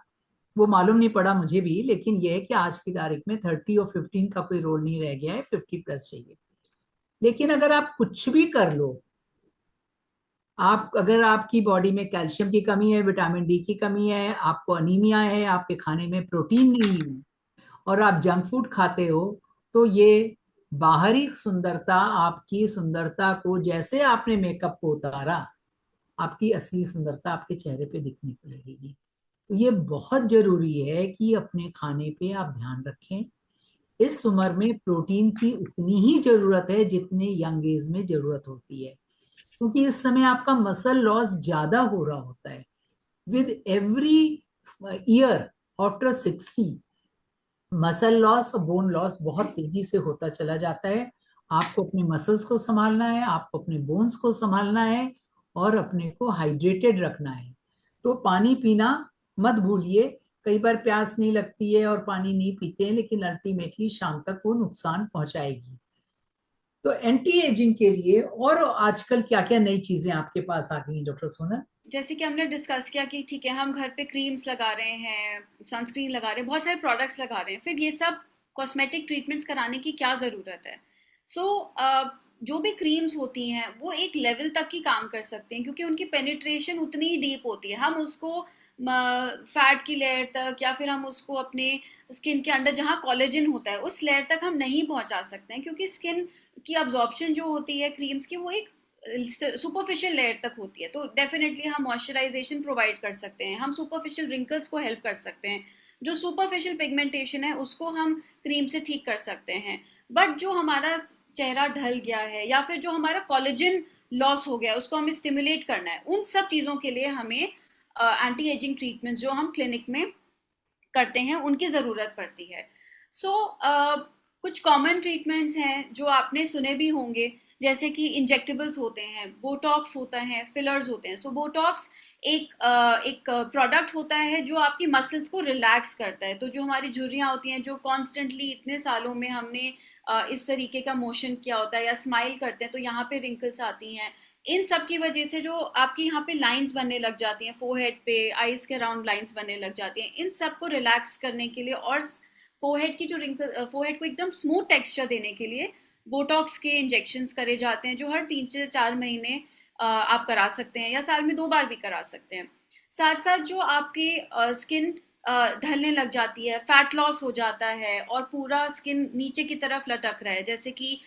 [SPEAKER 2] वो मालूम नहीं पड़ा मुझे भी, लेकिन ये है कि आज की तारीख में 30 और 15 का कोई रोल नहीं रह गया है, 50 प्लस चाहिए। लेकिन अगर आप कुछ भी कर लो, आप अगर आपकी बॉडी में कैल्शियम की कमी है, विटामिन डी की कमी है, आपको अनीमिया है, आपके खाने में प्रोटीन नहीं है, और आप जंक फूड खाते हो, तो ये बाहरी सुंदरता आपकी सुंदरता को, जैसे आपने मेकअप को उतारा, आपकी असली सुंदरता आपके चेहरे पे दिखने को लगेगी। तो ये बहुत जरूरी है कि अपने खाने पे आप ध्यान रखें। इस उम्र में प्रोटीन की उतनी ही जरूरत है जितने यंग एज में जरूरत होती है, क्योंकि इस समय आपका मसल लॉस ज्यादा हो रहा होता है। With every year after 60, muscle loss और बोन लॉस बहुत तेजी से होता चला जाता है। आपको अपने मसल्स को संभालना है, आपको अपने बोन्स को संभालना है, और अपने को हाइड्रेटेड रखना है। तो पानी पीना मत भूलिए। कई बार प्यास नहीं लगती है और पानी नहीं पीते हैं, लेकिन अल्टीमेटली शाम तक वो नुकसान पहुंचाएगी। तो एंटी एजिंग के लिए और आजकल क्या क्या नई चीजें आपके पास आ गई हैं डॉक्टर सोनल?
[SPEAKER 3] जैसे कि हमने डिस्कस किया कि ठीक है, हम घर पे क्रीम्स लगा रहे हैं, सनस्क्रीन लगा रहे हैं, बहुत सारे प्रोडक्ट्स लगा रहे हैं, फिर ये सब कॉस्मेटिक ट्रीटमेंट्स कराने की क्या ज़रूरत है? सो जो भी क्रीम्स होती हैं वो एक लेवल तक ही काम कर सकते हैं, क्योंकि उनकी पेनिट्रेशन उतनी ही डीप होती है। हम उसको फैट की लेयर तक, या फिर हम उसको अपने स्किन के अंदर जहाँ कोलेजन होता है उस लेयर तक हम नहीं पहुंचा सकते हैं, क्योंकि स्किन की अब्जॉर्प्शन जो होती है क्रीम्स की, वो एक सुपरफिशियल लेयर तक होती है। तो डेफिनेटली हम मॉइस्चराइजेशन प्रोवाइड कर सकते हैं, हम सुपरफिशियल रिंकल्स को हेल्प कर सकते हैं, जो सुपरफिशियल पिगमेंटेशन है उसको हम क्रीम से ठीक कर सकते हैं। बट जो हमारा चेहरा ढल गया है, या फिर जो हमारा कोलेजन लॉस हो गया है, उसको हमें स्टिमुलेट करना है, उन सब चीज़ों के लिए हमें एंटी एजिंग ट्रीटमेंट जो हम क्लिनिक में करते हैं उनकी ज़रूरत पड़ती है। सो कुछ कॉमन ट्रीटमेंट्स हैं जो आपने सुने भी होंगे, जैसे कि इंजेक्टेबल्स होते हैं, बोटॉक्स होता है, फिलर्स होते हैं। सो बोटॉक्स एक प्रोडक्ट होता है जो आपकी मसल्स को रिलैक्स करता है। तो जो हमारी झुर्रियाँ होती हैं, जो कॉन्स्टेंटली इतने सालों में हमने इस तरीके का मोशन किया होता है, या स्माइल करते हैं तो यहाँ पे रिंकल्स आती हैं, इन सब की वजह से जो आपकी यहाँ पे लाइंस बनने लग जाती हैं, फोरहेड पे, आईज के अराउंड लाइंस बनने लग जाती हैं, इन सब को रिलैक्स करने के लिए और फोरहेड की जो रिंकल, फोरहेड को एकदम स्मूथ टेक्सचर देने के लिए बोटॉक्स के इंजेक्शंस करे जाते हैं, जो हर 3 से 4 महीने आप करा सकते हैं, या साल में 2 बार भी करा सकते हैं। साथ साथ जो आपकी स्किन ढलने लग जाती है, फैट लॉस हो जाता है, और पूरा स्किन नीचे की तरफ लटक रहा है, जैसे कि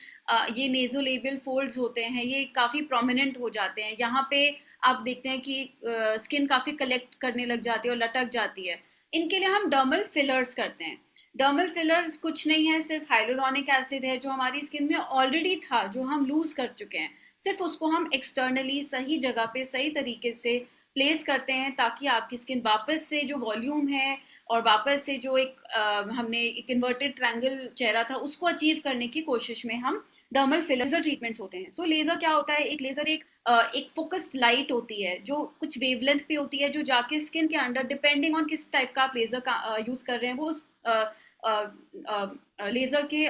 [SPEAKER 3] ये नेजोलेबियल फोल्ड्स होते हैं, ये काफ़ी प्रोमिनेंट हो जाते हैं, यहाँ पे आप देखते हैं कि स्किन काफ़ी कलेक्ट करने लग जाती है और लटक जाती है। इनके लिए हम डर्मल फिलर्स करते हैं। डर्मल फिलर्स कुछ नहीं है, सिर्फ हाइलुरोनिक एसिड है जो हमारी स्किन में ऑलरेडी था, जो हम लूज कर चुके हैं, सिर्फ उसको हम एक्सटर्नली सही जगह पे सही तरीके से प्लेस करते हैं, ताकि आपकी स्किन वापस से जो वॉल्यूम है, और वापस से जो एक हमने एक इन्वर्टेड ट्रायंगल चेहरा था उसको अचीव करने की कोशिश में हम डर्मल फिलर लेजर ट्रीटमेंट्स होते हैं। सो लेजर क्या होता है? एक लेजर एक फोकस्ड लाइट होती है जो कुछ वेवलेंथ पे होती है, जो जाके स्किन के अंदर, डिपेंडिंग ऑन किस टाइप का आप लेजर का यूज कर रहे हैं, वो उस लेजर के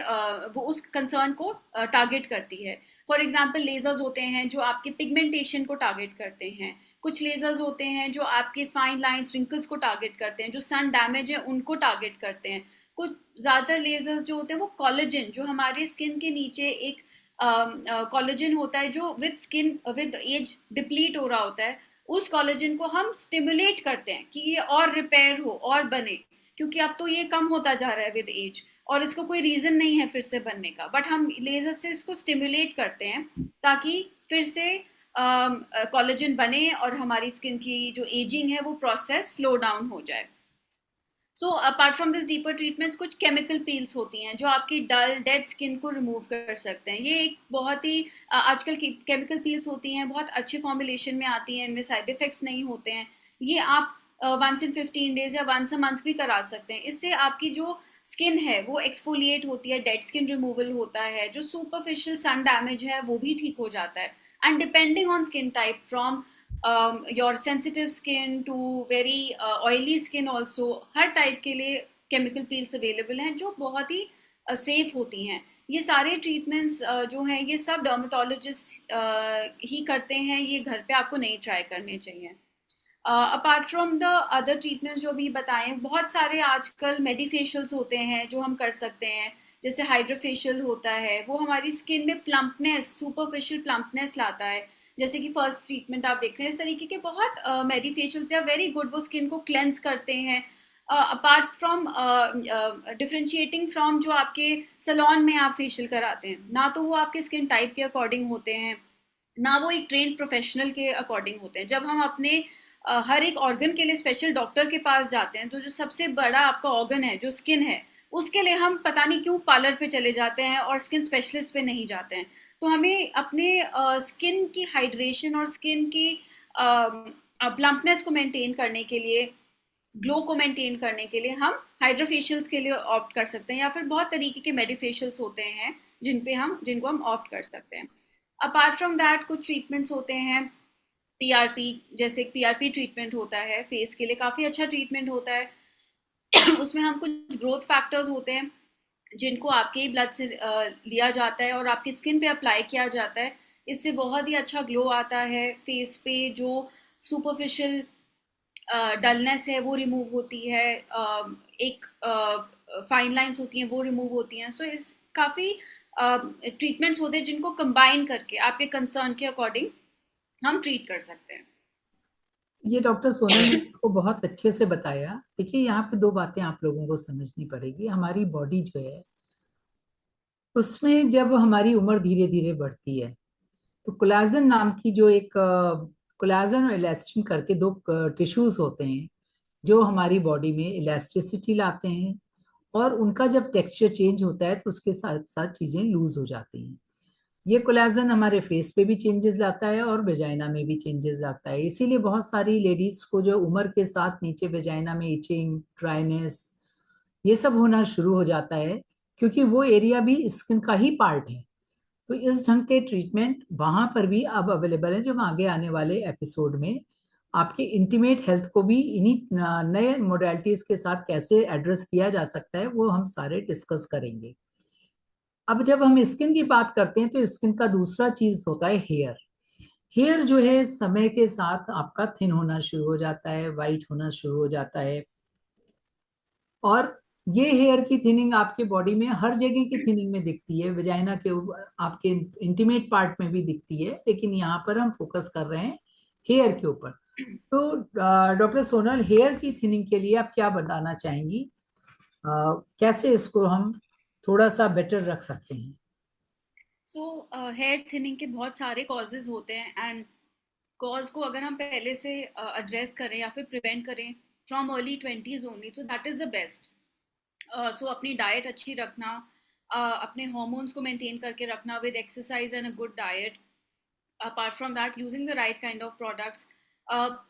[SPEAKER 3] वो उस कंसर्न को टारगेट करती है। फॉर एग्जाम्पल लेजर्स होते हैं जो आपके पिगमेंटेशन को टारगेट करते हैं, कुछ लेजर्स होते हैं जो आपके फाइन लाइंस, रिंकल्स को टारगेट करते हैं, जो सन डैमेज है उनको टारगेट करते हैं। कुछ ज़्यादातर लेजर्स जो होते हैं वो कोलेजन, जो हमारे स्किन के नीचे एक कोलेजन होता है जो विद एज डिप्लीट हो रहा होता है, उस कोलेजन को हम स्टिमुलेट करते हैं कि ये और रिपेयर हो और बने, क्योंकि अब तो ये कम होता जा रहा है विद एज, और इसको कोई रीजन नहीं है फिर से बनने का, बट हम लेजर से इसको स्टिमुलेट करते हैं ताकि फिर से कोलेजन बने और हमारी स्किन की जो एजिंग है वो प्रोसेस स्लो डाउन हो जाए। So apart from this deeper treatments, कुछ केमिकल पील्स होती हैं जो आपकी डल डेड स्किन को रिमूव कर सकते हैं। ये एक बहुत ही आजकल की केमिकल पील्स होती हैं, बहुत अच्छे फॉर्मुलेशन में आती हैं, इनमें साइड इफेक्ट्स नहीं होते हैं। ये आप वंस इन 15 डेज या वंस अ मंथ भी करा सकते हैं। इससे आपकी जो स्किन है वो एक्सफोलिएट होती है, डेड स्किन रिमूवल होता है, जो सुपरफिशियल सन डैमेज है वो भी ठीक हो जाता है। And depending on skin type, from your sensitive skin to very oily skin also, हर टाइप के लिए केमिकल पील्स अवेलेबल हैं जो बहुत ही सेफ होती हैं। ये सारे ट्रीटमेंट्स जो हैं ये सब डर्मेटोलॉजिस्ट ही करते हैं, ये घर पे आपको नहीं ट्राई करने चाहिए। Apart from the other treatments जो भी बताएं, बहुत सारे आजकल मेडिफेशियल्स होते हैं जो हम कर सकते हैं। जैसे हाइड्रोफेशियल होता है, वो हमारी स्किन में प्लम्पनेस, सुपरफिशियल प्लम्पनेस लाता है। जैसे कि फर्स्ट ट्रीटमेंट आप देख रहे हैं, इस तरीके के बहुत मेडिफेशियल्स या वेरी गुड, वो स्किन को क्लेंस करते हैं। अपार्ट फ्रॉम डिफ्रेंशिएटिंग फ्रॉम जो आपके सलोन में आप फेशियल कराते हैं, ना तो वो आपके स्किन टाइप के अकॉर्डिंग होते हैं, ना वो एक ट्रेंड प्रोफेशनल के अकॉर्डिंग होते हैं। जब हम अपने हर एक ऑर्गन के लिए स्पेशल डॉक्टर के पास जाते हैं, तो जो सबसे बड़ा आपका ऑर्गन है, जो स्किन है, उसके लिए हम पता नहीं क्यों पार्लर पे चले जाते हैं और स्किन स्पेशलिस्ट पे नहीं जाते हैं। तो हमें अपने स्किन की हाइड्रेशन और स्किन की प्लम्पनेस को मेंटेन करने के लिए, ग्लो को मेंटेन करने के लिए हम हाइड्रोफेशियल्स के लिए ऑप्ट कर सकते हैं, या फिर बहुत तरीके के मेडिफेशियल्स होते हैं जिनको हम ऑप्ट कर सकते हैं। अपार्ट फ्रॉम दैट कुछ ट्रीटमेंट्स होते हैं, पीआरपी, जैसे पीआरपी ट्रीटमेंट होता है फेस के लिए, काफ़ी अच्छा ट्रीटमेंट होता है। उसमें हम कुछ ग्रोथ फैक्टर्स होते हैं जिनको आपके ब्लड से लिया जाता है और आपकी स्किन पे अप्लाई किया जाता है। इससे बहुत ही अच्छा ग्लो आता है फेस पे, जो सुपरफिशियल डलनेस है वो रिमूव होती है, एक फाइन लाइंस होती हैं वो रिमूव होती हैं। सो इस काफ़ी ट्रीटमेंट्स होते हैं जिनको कंबाइन करके आपके कंसर्न के अकॉर्डिंग हम ट्रीट कर सकते हैं।
[SPEAKER 2] ये डॉक्टर सोनल ने आपको बहुत अच्छे से बताया। देखिए, यहाँ पे दो बातें आप लोगों को समझनी पड़ेगी। हमारी बॉडी जो है, उसमें जब हमारी उम्र धीरे धीरे बढ़ती है, तो कोलाजन नाम की जो एक कोलाजन और इलास्टिन करके दो टिश्यूज होते हैं, जो हमारी बॉडी में इलास्टिसिटी लाते हैं, और उनका जब टेक्सचर चेंज होता है तो उसके साथ साथ चीजें लूज हो जाती हैं। ये कोलेजन हमारे फेस पे भी चेंजेस लाता है और वेजाइना में भी चेंजेस लाता है। इसीलिए बहुत सारी लेडीज को जो उम्र के साथ नीचे वेजाइना में इचिंग, ड्राइनेस, ये सब होना शुरू हो जाता है, क्योंकि वो एरिया भी स्किन का ही पार्ट है। तो इस ढंग के ट्रीटमेंट वहां पर भी अब अवेलेबल है, जो हम आगे आने वाले एपिसोड में आपके इंटीमेट हेल्थ को भी इन्हीं नए मोडालिटीज के साथ कैसे एड्रेस किया जा सकता है, वो हम सारे डिस्कस करेंगे। अब जब हम स्किन की बात करते हैं, तो स्किन का दूसरा चीज होता है हेयर। हेयर जो है समय के साथ आपका थिन होना शुरू हो जाता है, वाइट होना शुरू हो जाता है। और ये हेयर की थिनिंग आपके बॉडी में हर जगह की थिनिंग में दिखती है, वजाइना के आपके इंटीमेट पार्ट में भी दिखती है, लेकिन यहाँ पर हम फोकस कर रहे हैं हेयर के ऊपर। तो डॉक्टर सोनल, हेयर की थिनिंग के लिए आप क्या बताना चाहेंगी? कैसे इसको हम थोड़ा सा बेटर रख सकते हैं?
[SPEAKER 3] सो हेयर थिनिंग के बहुत सारे कॉजेज होते हैं, एंड कॉज को अगर हम पहले से एड्रेस करें या फिर प्रिवेंट करें फ्रॉम अर्ली 20s ओनली, तो दैट इज़ द बेस्ट। सो अपनी डाइट अच्छी रखना, अपने हॉर्मोन्स को मेंटेन करके रखना with exercise and a good diet. Apart from that, using the right kind of products,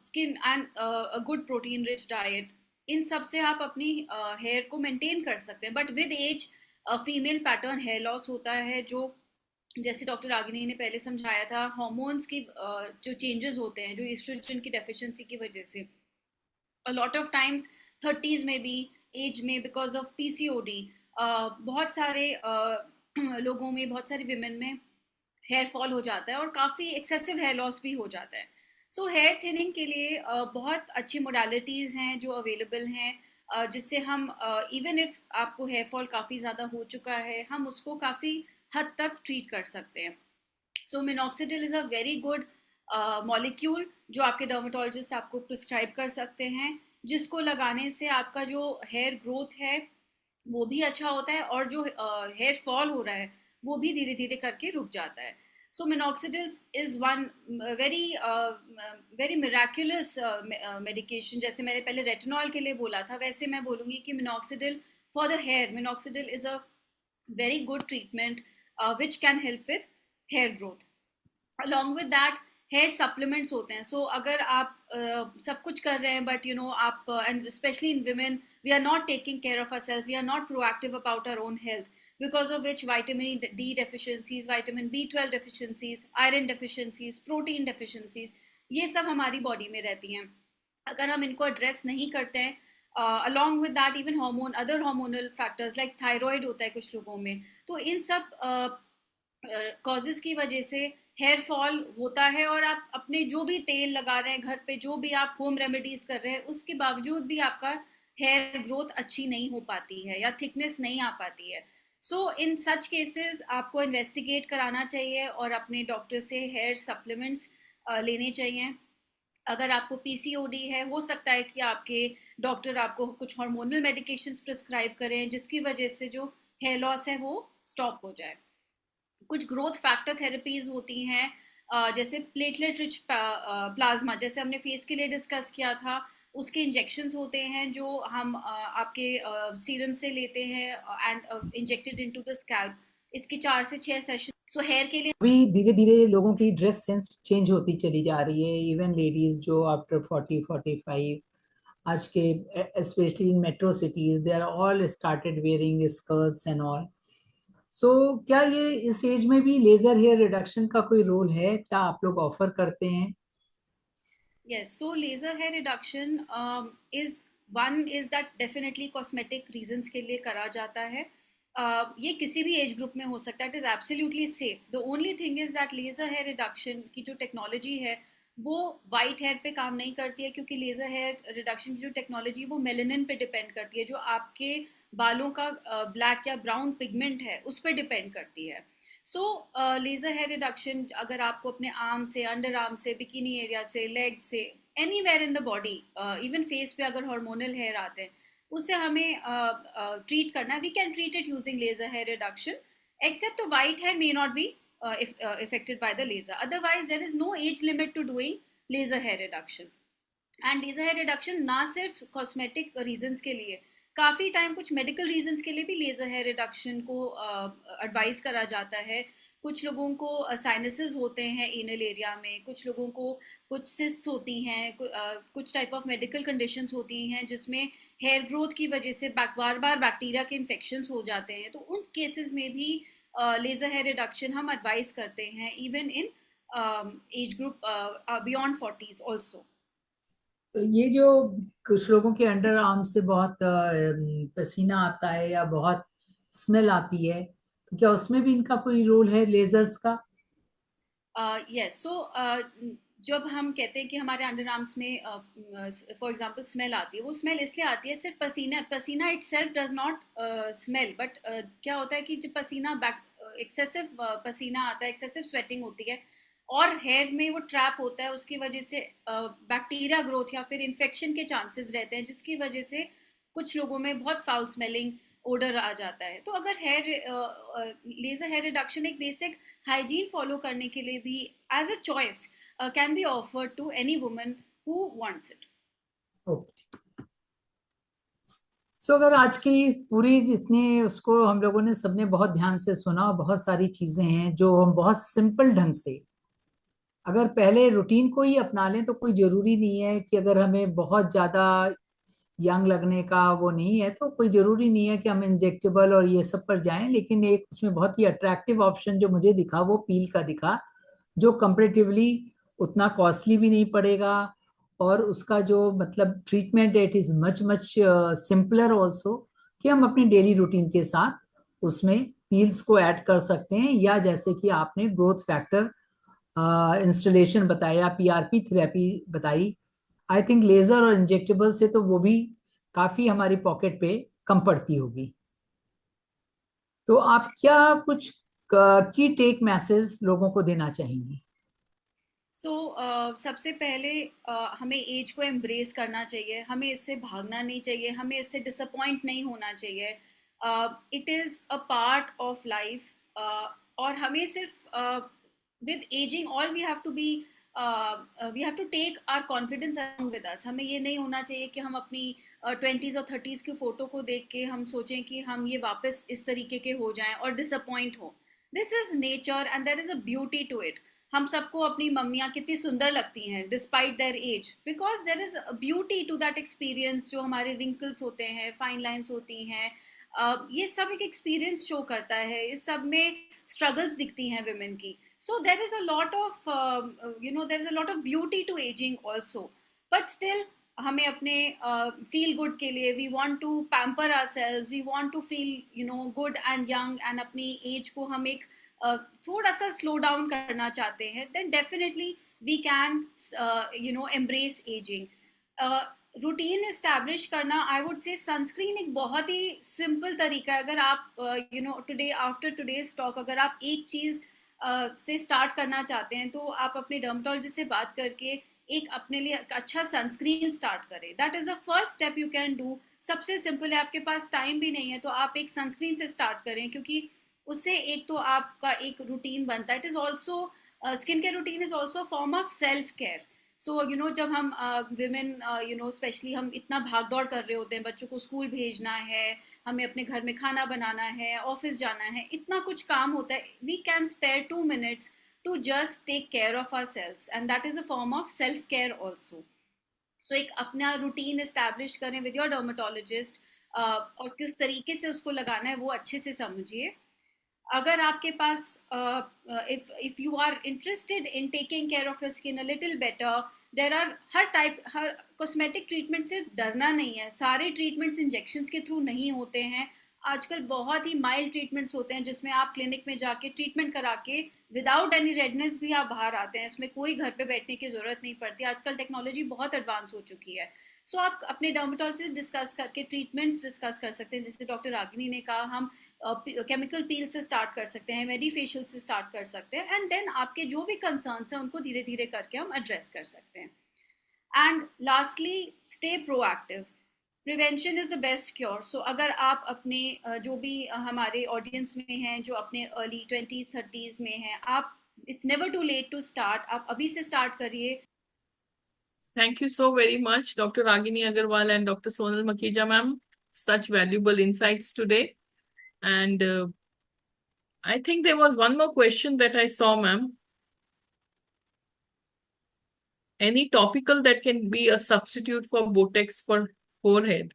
[SPEAKER 3] skin and a good protein rich diet, इन सब से आप अपनी हेयर को मेंटेन कर सकते हैं। But with age female pattern hair loss होता है, जो जैसे डॉक्टर रागिनी ने पहले समझाया था, हार्मोन्स की जो चेंजेस होते हैं, जो एस्ट्रोजन की डेफिशिएंसी की वजह से a lot of times 30s में भी, एज में, बिकॉज ऑफ पीसीओडी, बहुत सारे लोगों में, बहुत सारे विमेन में हेयर फॉल हो जाता है और काफ़ी एक्सेसिव हेयर लॉस भी हो जाता है। सो हेयर थिनिंग के लिए बहुत अच्छी मोडालिटीज़ हैं जो अवेलेबल हैं, जिससे हम इवन इफ आपको हेयर फॉल काफ़ी ज़्यादा हो चुका है, हम उसको काफ़ी हद तक ट्रीट कर सकते हैं। So minoxidil is a very good molecule जो आपके डर्मेटोलॉजिस्ट आपको प्रिस्क्राइब कर सकते हैं, जिसको लगाने से आपका जो हेयर ग्रोथ है वो भी अच्छा होता है, और जो हेयर फॉल हो रहा है वो भी धीरे धीरे करके रुक जाता है। So minoxidil is one very very miraculous medication. जैसे मैंने पहले रेटिनॉल के लिए बोला था, वैसे मैं बोलूँगी कि minoxidil for the hair, minoxidil is a very good treatment which can help with hair growth. Along with that, hair supplements होते हैं। सो अगर आप सब कुछ कर रहे हैं, बट यू नो आप, and specially in women, we are not taking care of our self, we are not proactive about our own health, because of which vitamin D deficiencies, vitamin B12 deficiencies, iron deficiencies, protein deficiencies, ये सब हमारी body में रहती हैं। अगर हम इनको address नहीं करते हैं, along with that even other hormonal factors like thyroid होता है कुछ लोगों में. तो इन सब कॉजेज की वजह से हेयर फॉल होता है, और आप अपने जो भी तेल लगा रहे हैं घर पे, जो भी आप होम रेमेडीज कर रहे हैं, उसके बावजूद भी आपका हेयर ग्रोथ अच्छी नहीं हो पाती है या थिकनेस नहीं आ पाती है. सो इन सच केसेस आपको इन्वेस्टिगेट कराना चाहिए और अपने डॉक्टर से हेयर सप्लीमेंट्स लेने चाहिए. अगर आपको पीसीओडी है, हो सकता है कि आपके डॉक्टर आपको कुछ हार्मोनल मेडिकेशंस प्रिस्क्राइब करें जिसकी वजह से जो हेयर लॉस है वो स्टॉप हो जाए. कुछ ग्रोथ फैक्टर थेरेपीज होती हैं, जैसे प्लेटलेट रिच प्लाज्मा, जैसे हमने फेस के लिए डिस्कस किया था, उसके इंजेक्शंस होते हैं जो हम आपके सीरम से लेते हैं and injected into the scalp. इसके 4 से 6 सेशन. सो हेयर के लिए
[SPEAKER 2] अभी धीरे धीरे लोगों की ड्रेस सेंस चेंज होती चली जा रही है. इवन लेडीज जो आफ्टर 40-45, आज के specially in metro cities, they are all started wearing skirts and all. So क्या ये इस एज में भी लेजर हेयर रिडक्शन का कोई रोल है? क्या आप लोग ऑफर करते हैं?
[SPEAKER 3] Yes, so laser hair reduction is one is that definitely cosmetic reasons के लिए करा जाता है. ये किसी भी एज ग्रुप में हो सकता है. It is absolutely safe. The only thing is that laser hair reduction की जो टेक्नोलॉजी है वो वाइट हेयर पे काम नहीं करती है, क्योंकि लेजर हेयर रिडक्शन की जो टेक्नोलॉजी वो मेलेनिन पे डिपेंड करती है, जो आपके बालों का ब्लैक या ब्राउन पिगमेंट है उस पर डिपेंड करती है. सो लेजर हेयर रिडक्शन अगर आपको अपने आर्म से, अंडर आर्म से, बिकिनी एरिया से, लेग से, anywhere in the body, even face पे अगर हार्मोनल हेयर आते हैं, उससे हमें ट्रीट करना है. We can treat it using laser hair reduction, except white hair may not be affected by the laser. Otherwise, there is no age limit to doing laser hair reduction. And laser hair reduction ना सिर्फ cosmetic reasons के लिए, काफ़ी time कुछ medical reasons के लिए भी laser hair reduction को एडवाइस करा जाता है. कुछ लोगों को साइनसेस होते हैं एनल एरिया में, कुछ लोगों को कुछ सिस्ट होती हैं, कुछ टाइप ऑफ मेडिकल कंडीशंस होती हैं जिसमें हेयर ग्रोथ की वजह से बार बार बैक्टीरिया के इन्फेक्शंस हो जाते हैं. तो उन केसेस में भी लेजर हेयर रिडक्शन हम एडवाइस करते हैं, even in age group beyond 40s also.
[SPEAKER 2] तो ये जो कुछ लोगों के अंडर आर्म से बहुत पसीना आता है या बहुत स्मेल आती है, तो क्या उसमें भी इनका कोई रोल है लेजर्स का?
[SPEAKER 3] यस, सो जब हम कहते हैं कि हमारे अंडर आर्म्स में फॉर एग्जांपल स्मेल आती है, वो स्मेल इसलिए आती है, सिर्फ पसीना itself does not smell, but क्या होता है कि जब पसीना एक्सेसिव पसीना आता है, एक्सेसिव स्वेटिंग होती है और हेयर में वो ट्रैप होता है, उसकी वजह से बैक्टीरिया ग्रोथ या फिर इन्फेक्शन के चांसेस रहते हैं, जिसकी वजह से कुछ लोगों में बहुत फाउल स्मेलिंग ओडर आ जाता है. तो अगर लेजर हेयर रिडक्शन एक बेसिक हाइजीन फॉलो करने के लिए भी as a choice can be offered to any woman who wants it.
[SPEAKER 2] Okay. So अगर आज की पूरी जितनी उसको हम लोगों ने सबने बहुत ध्यान से सुना, और बहुत सारी चीजें हैं जो हम बहुत सिंपल ढंग से अगर पहले रूटीन को ही अपना लें, तो कोई जरूरी नहीं है कि अगर हमें बहुत ज्यादा यंग लगने का वो नहीं है तो कोई जरूरी नहीं है कि हम इंजेक्टेबल और ये सब पर जाएं. लेकिन एक उसमें बहुत ही अट्रैक्टिव ऑप्शन जो मुझे दिखा वो पील का दिखा, जो कंपेरेटिवली उतना कॉस्टली भी नहीं पड़ेगा, और उसका जो मतलब treatment it is much much simpler also, कि हम अपने डेली रूटीन के साथ उसमें पील्स को ऐड कर सकते हैं, या जैसे कि आपने ग्रोथ फैक्टर इंस्टॉलेशन बताया, पीआरपी थेरेपी बताई. आई थिंक लेजर और इंजेक्टेबल से तो वो भी काफी हमारी पॉकेट पे कम पड़ती होगी. तो आप क्या कुछ की टेक मैसेज लोगों को देना चाहेंगी?
[SPEAKER 3] सो सबसे पहले हमें एज को एम्ब्रेस करना चाहिए, हमें इससे भागना नहीं चाहिए, हमें इससे डिसअपॉइंट नहीं होना चाहिए. It is a part of life, और हमें सिर्फ with ageing all we have to take our confidence along with us. हमें ये नहीं होना चाहिए कि हम अपनी 20s और 30s की फ़ोटो को देख के हम सोचें कि हम ये वापस इस तरीके के हो जाएं और डिसअपॉइंट हो. This is nature and there is a beauty to it. हम सबको अपनी मम्मियाँ कितनी सुंदर लगती हैं despite their age, because there is beauty to that experience. जो हमारे रिंकल्स होते हैं, फाइन लाइंस होती हैं, ये सब एक एक्सपीरियंस शो करता है. इस सब में स्ट्रगल्स दिखती हैं विमेन की. So there is a lot of there is a lot of beauty to ageing also. But still हमें अपने फील गुड के लिए, we want to pamper ourselves, we want to feel good and young, एंड अपनी age को हम एक थोड़ा सा स्लो डाउन करना चाहते हैं, then definitely we can embrace ageing. Routine establish करना, आई वुड से सनस्क्रीन एक बहुत ही सिंपल तरीका है। अगर आप टुडे आफ्टर टुडेज टॉक अगर आप एक चीज से स्टार्ट करना चाहते हैं, तो आप अपने डर्मेटोलॉजिस्ट से बात करके एक अपने लिए अच्छा सनस्क्रीन स्टार्ट करें। That is the first step you can do. सबसे सिंपल है, आपके पास टाइम भी नहीं है तो आप एक सनस्क्रीन से स्टार्ट करें, क्योंकि उससे एक तो आपका एक रूटीन बनता है। It is also skin care routine is also form of self care. So जब हम विमेन स्पेशली हम इतना भाग दौड़ कर रहे होते हैं, बच्चों को स्कूल भेजना है, हमें अपने घर में खाना बनाना है, ऑफिस जाना है, इतना कुछ काम होता है, we can spare 2 minutes to just take care of ourselves, and that is a form of self care also. So एक अपना रूटीन एस्टैब्लिश करें विद योर डर्मेटोलॉजिस्ट, और किस तरीके से उसको लगाना है वो अच्छे से समझिए। अगर आपके पास if you are interested in taking care of your skin a little better, there are her cosmetic treatment से डरना नहीं है। सारे ट्रीटमेंट्स इंजेक्शंस के थ्रू नहीं होते हैं। आजकल बहुत ही माइल्ड ट्रीटमेंट्स होते हैं जिसमें आप क्लिनिक में जाके ट्रीटमेंट करा के विदाउट एनी रेडनेस भी आप बाहर आते हैं। इसमें कोई घर पे बैठने की जरूरत नहीं पड़ती। आजकल टेक्नोलॉजी बहुत एडवांस हो चुकी है। सो आप अपने डर्मेटोलॉजिस्ट डिस्कस करके ट्रीटमेंट्स डिस्कस कर सकते हैं। जैसे डॉक्टर रागिनी ने कहा, हम केमिकल पील से स्टार्ट कर सकते हैं, मेडिफेशियल से स्टार्ट कर सकते हैं, एंड देन आपके जो भी कंसर्न्स हैं उनको धीरे धीरे करके हम एड्रेस कर सकते हैं। And lastly, stay proactive. Prevention is the best cure. So अगर आप अपने जो भी हमारे ऑडियंस में हैं जो अपने अर्ली 20s 30s में हैं, आप it's never too late to start. आप अभी से स्टार्ट करिए।
[SPEAKER 1] Thank you so very much, Dr. Ragini Agarwal and Dr. Sonal Makhija, ma'am. Such valuable insights today. And I think there was one more question that I saw, ma'am. Any topical that can be a substitute for Botox for forehead?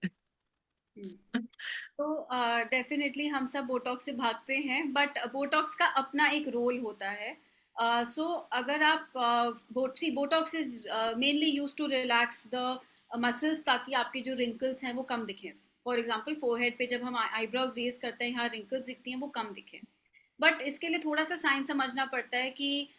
[SPEAKER 3] तो definitely हम सब Botox से भागते हैं, but Botox का अपना एक role होता है। सो अगर आप botox is mainly use to relax the muscles, ताकि आपके जो रिंकल्स हैं वो कम दिखें। फॉर एग्जांपल फोरहेड पे जब हम आईब्रोज रेज करते हैं, यहाँ रिंकल्स दिखती हैं, वो कम दिखें। बट इसके लिए थोड़ा सा साइंस समझना पड़ता है कि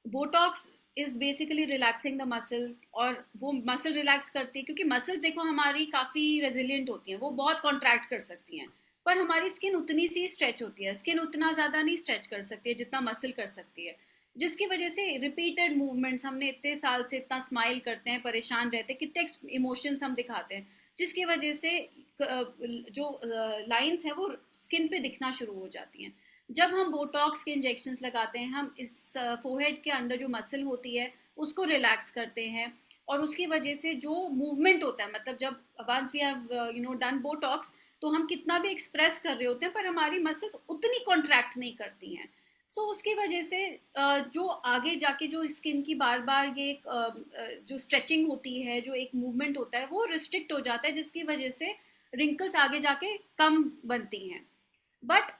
[SPEAKER 3] Botox is basically relaxing the muscle, और वो मसल रिलैक्स करती है क्योंकि मसल्स देखो हमारी काफ़ी रेजिलियंट होती हैं, वो बहुत कॉन्ट्रैक्ट कर सकती हैं, पर हमारी स्किन उतनी सी स्ट्रेच होती है। स्किन उतना ज़्यादा नहीं स्ट्रेच कर सकती है जितना मसल कर सकती है, जिसकी वजह से रिपीटेड मूवमेंट्स, हमने इतने साल से इतना स्माइल करते हैं, परेशान रहते हैं, कितने इमोशंस हम दिखाते हैं, जिसकी वजह से जो लाइंस हैं वो स्किन पे दिखना शुरू हो जाती हैं। जब हम बोटॉक्स के इंजेक्शंस लगाते हैं, हम इस फोरहेड के अंदर जो मसल होती है उसको रिलैक्स करते हैं, और उसकी वजह से जो मूवमेंट होता है, मतलब जब once we have done botox, तो हम कितना भी एक्सप्रेस कर रहे होते हैं पर हमारी मसल्स उतनी कॉन्ट्रैक्ट नहीं करती हैं। सो उसकी वजह से जो आगे जाके जो स्किन की बार बार ये जो स्ट्रेचिंग होती है, जो एक मूवमेंट होता है, वो रिस्ट्रिक्ट हो जाता है, जिसकी वजह से रिंकल्स आगे जाके कम बनती हैं। बट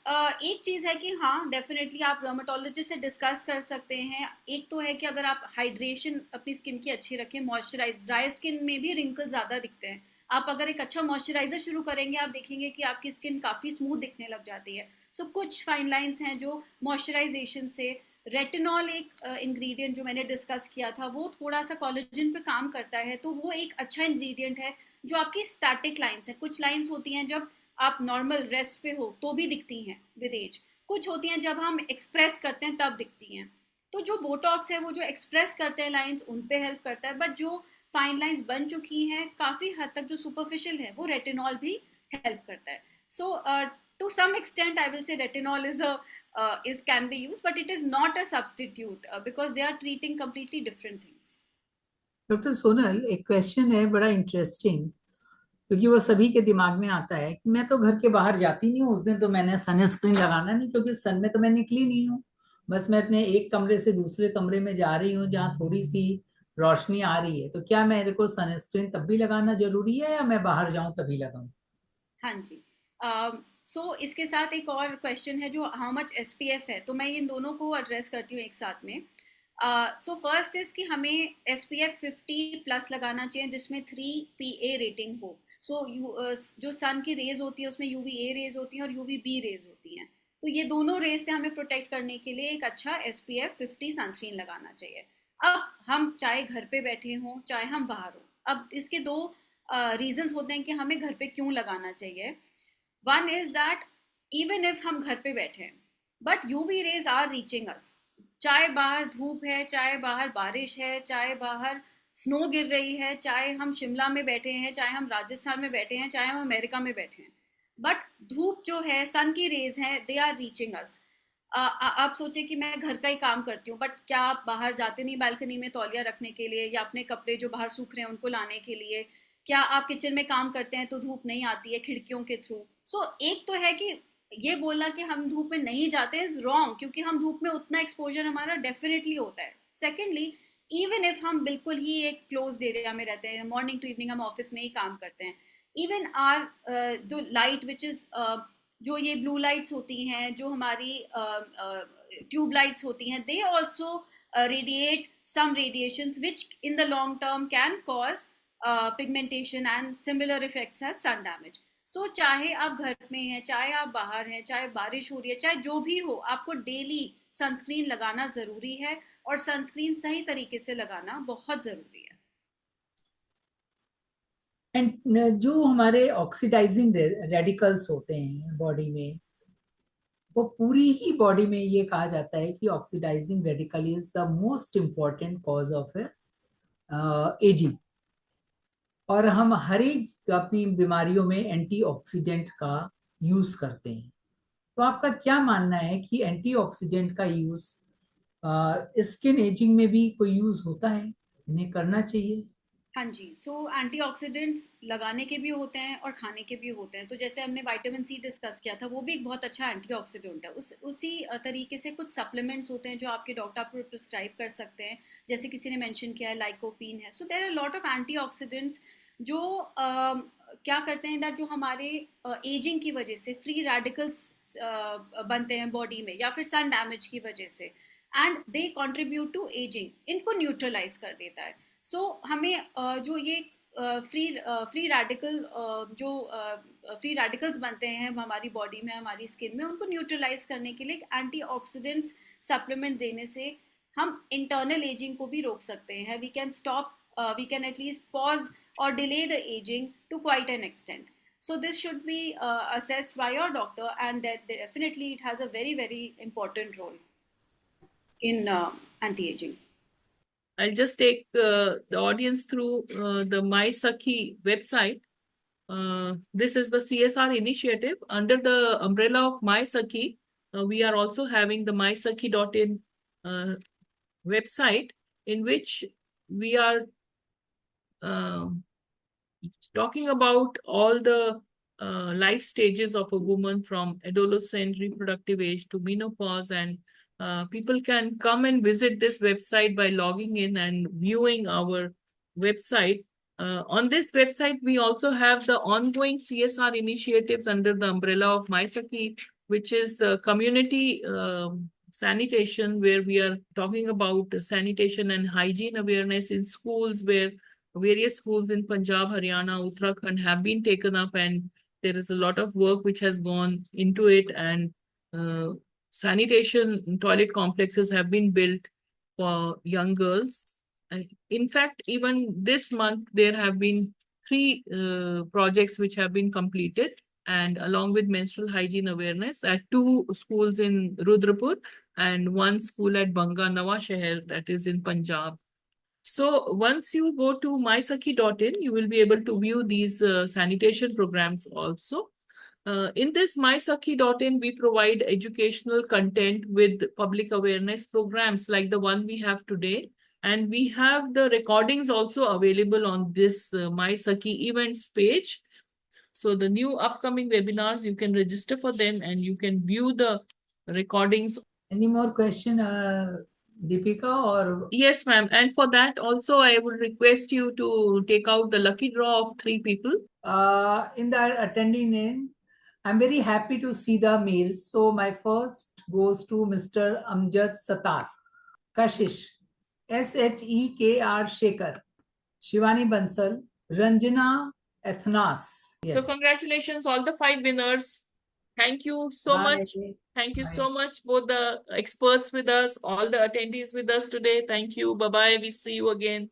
[SPEAKER 3] एक चीज़ है कि हाँ, डेफिनेटली आप डर्मेटोलॉजिस्ट से डिस्कस कर सकते हैं। एक तो है कि अगर आप हाइड्रेशन अपनी स्किन की अच्छी रखें, मॉइस्चराइज, ड्राई स्किन में भी रिंकल ज़्यादा दिखते हैं। आप अगर एक अच्छा मॉइस्चराइजर शुरू करेंगे, आप देखेंगे कि आपकी स्किन काफ़ी स्मूथ दिखने लग जाती है। सो कुछ फाइन लाइंस हैं जो मॉइस्चराइजेशन से, रेटिनॉल एक इंग्रेडिएंट जो मैंने डिस्कस किया था, वो थोड़ा सा कोलेजन पे काम करता है, तो वो एक अच्छा इंग्रेडिएंट है जो आपकी स्टैटिक लाइंस है। कुछ लाइंस होती हैं जब आप नॉर्मल रेस्ट पे हो तो भी दिखती हैं विद एज, कुछ होती हैं जब हम एक्सप्रेस करते हैं तब दिखती हैं। तो जो बोटॉक्स है वो जो एक्सप्रेस करते हैं लाइंस, उन पे हेल्प करता है, बट जो फाइन लाइंस बन चुकी हैं काफ़ी हद तक जो सुपरफिशियल है, वो रेटिनॉल भी हेल्प करता है। So to some extent I will say retinol is can be used, but it is not a substitute because they are treating completely different things.
[SPEAKER 2] Doctor Sonal, एक क्वेश्चन है बड़ा इंटरेस्टिंग, क्योंकि वो सभी के दिमाग में आता है कि मैं तो घर के बाहर जाती नहीं हूँ, उस दिन तो मैंने सनस्क्रीन लगाना नहीं, क्योंकि सन में तो मैं निकली नहीं हूँ, बस मैं अपने एक कमरे से दूसरे कमरे में जा रही हूँ जहाँ थोड़ी सी रोशनी आ रही है, तो क्या मेरे को सनस्क्रीन तब भी लगाना जरूरी है या मैं बाहर जाऊं तभी लगाऊं?
[SPEAKER 3] हाँ जी। सो इसके साथ एक और क्वेश्चन है जो हाउ मच SPF है, तो मैं इन दोनों को एड्रेस करती हूँ एक साथ में। सो फर्स्ट इज कि हमें SPF 50+ लगाना चाहिए जिसमें 3 PA रेटिंग हो. सो जो सन की रेज होती है उसमें UVA रेज होती हैं और UVB रेज होती हैं. तो ये दोनों रेज से हमें प्रोटेक्ट करने के लिए एक अच्छा SPF 50 सनस्क्रीन लगाना चाहिए. अब हम चाहे घर पे बैठे हों चाहे हम बाहर हों, अब इसके दो रीजंस होते हैं कि हमें घर पे क्यों लगाना चाहिए. One is that even if हम घर पे बैठे हैं but UV rays are reaching us. चाहे बाहर धूप है, चाहे बाहर बारिश है, चाहे बाहर स्नो गिर रही है, चाहे हम शिमला में बैठे हैं, चाहे हम राजस्थान में बैठे हैं, चाहे हम अमेरिका में बैठे हैं, बट धूप जो है, सन की रेज हैं, दे आर रीचिंग अस. आप सोचे कि मैं घर का ही काम करती हूँ बट क्या आप बाहर जाते नहीं बालकनी में तौलिया रखने के लिए या अपने कपड़े जो बाहर सूख रहे हैं उनको लाने के लिए? क्या आप किचन में काम करते हैं तो धूप नहीं आती है खिड़कियों के थ्रू? सो एक तो है कि ये बोलना कि हम धूप में नहीं जाते इज रॉन्ग, क्योंकि हम धूप में उतना एक्सपोजर हमारा डेफिनेटली होता है. सेकेंडली, इवन इफ हम बिल्कुल ही एक क्लोज्ड एरिया में रहते हैं, मॉर्निंग टू इवनिंग हम ऑफिस में ही काम करते हैं, इवन आर जो लाइट विच इज जो ये ब्लू लाइट्स होती हैं, जो हमारी ट्यूब लाइट्स होती हैं, they also radiate some radiations which in the long term can cause pigmentation and similar effects as sun damage. So चाहे आप घर में हैं, चाहे आप बाहर हैं, चाहे बारिश हो रही है, चाहे जो भी हो, आपको डेली सनस्क्रीन लगाना ज़रूरी है और सनस्क्रीन सही तरीके से लगाना बहुत ज़रूरी है.
[SPEAKER 2] एंड जो हमारे ऑक्सीडाइजिंग रेडिकल्स होते हैं बॉडी में, वो पूरी ही बॉडी में ये कहा जाता है कि oxidising radical is the most important cause of ageing. और हम हर एक अपनी बीमारियों में एंटीऑक्सीडेंट का यूज करते हैं. तो आपका क्या मानना है कि एंटीऑक्सीडेंट का यूज स्किन एजिंग में भी कोई यूज होता है, इन्हें करना चाहिए?
[SPEAKER 3] हाँ जी. सो एंटीऑक्सीडेंट्स लगाने के भी होते हैं और खाने के भी होते हैं. तो जैसे हमने विटामिन C डिस्कस किया था, वो भी एक बहुत अच्छा एंटीऑक्सीडेंट है. उसी तरीके से कुछ सप्लीमेंट्स होते हैं जो आपके डॉक्टर आपको प्रिस्क्राइब कर सकते हैं. जैसे किसी ने मेंशन किया है लाइकोपीन है. So there are lot of antioxidants जो क्या करते हैं दैट जो हमारे एजिंग की वजह से फ्री रेडिकल्स बनते हैं बॉडी में या फिर सन डैमेज की वजह से, and they contribute to ageing, इनको न्यूट्रलाइज कर देता है. सो हमें जो ये फ्री रेडिकल जो फ्री रेडिकल्स बनते हैं हमारी बॉडी में, हमारी स्किन में, उनको न्यूट्रलाइज करने के लिए एंटीऑक्सीडेंट्स सप्लीमेंट देने से हम इंटरनल एजिंग को भी रोक सकते हैं. We can stop, we can at least pause or delay the aging to quite an extent. So this should be assessed by your doctor, and that definitely it has a very, very important role in anti-aging.
[SPEAKER 1] I'll just take the audience through the MySakhi website. This is the CSR initiative. Under the umbrella of MySakhi, we are also having the mysakhi.in website, in which we are talking about all the life stages of a woman from adolescent reproductive age to menopause, and people can come and visit this website by logging in and viewing our website. On this website, we also have the ongoing CSR initiatives under the umbrella of MySakhi, which is the community sanitation, where we are talking about sanitation and hygiene awareness in schools, where various schools in Punjab, Haryana, Uttarakhand have been taken up, and there is a lot of work which has gone into it, and sanitation toilet complexes have been built for young girls. In fact, even this month, there have been 3 projects which have been completed, and along with menstrual hygiene awareness at 2 schools in Rudrapur and 1 school at Banga Nawa Shahar, that is in Punjab. So once you go to mysakhi.in, you will be able to view these sanitation programs also. In this mysakhi.in, we provide educational content with public awareness programs like the one we have today. And we have the recordings also available on this MySakhi events page. So the new upcoming webinars, you can register for them and you can view the recordings.
[SPEAKER 2] Any more question, Deepika? Or
[SPEAKER 1] yes, ma'am. And for that also, I would request you to take out the lucky draw of 3 people.
[SPEAKER 2] In the attendee name, I'm very happy to see the mails. So my first goes to Mr. Amjad Satar. Kashish. SHEKR Shekhar, Shivani Bansal, Ranjana Ethnas.
[SPEAKER 1] So
[SPEAKER 2] Yes.
[SPEAKER 1] congratulations, all the 5 winners. Thank you so much.
[SPEAKER 2] Bye.
[SPEAKER 1] Thank you
[SPEAKER 2] Bye.
[SPEAKER 1] so much, both the experts with us, all the attendees with us today. Thank you. Bye-bye. We see you again.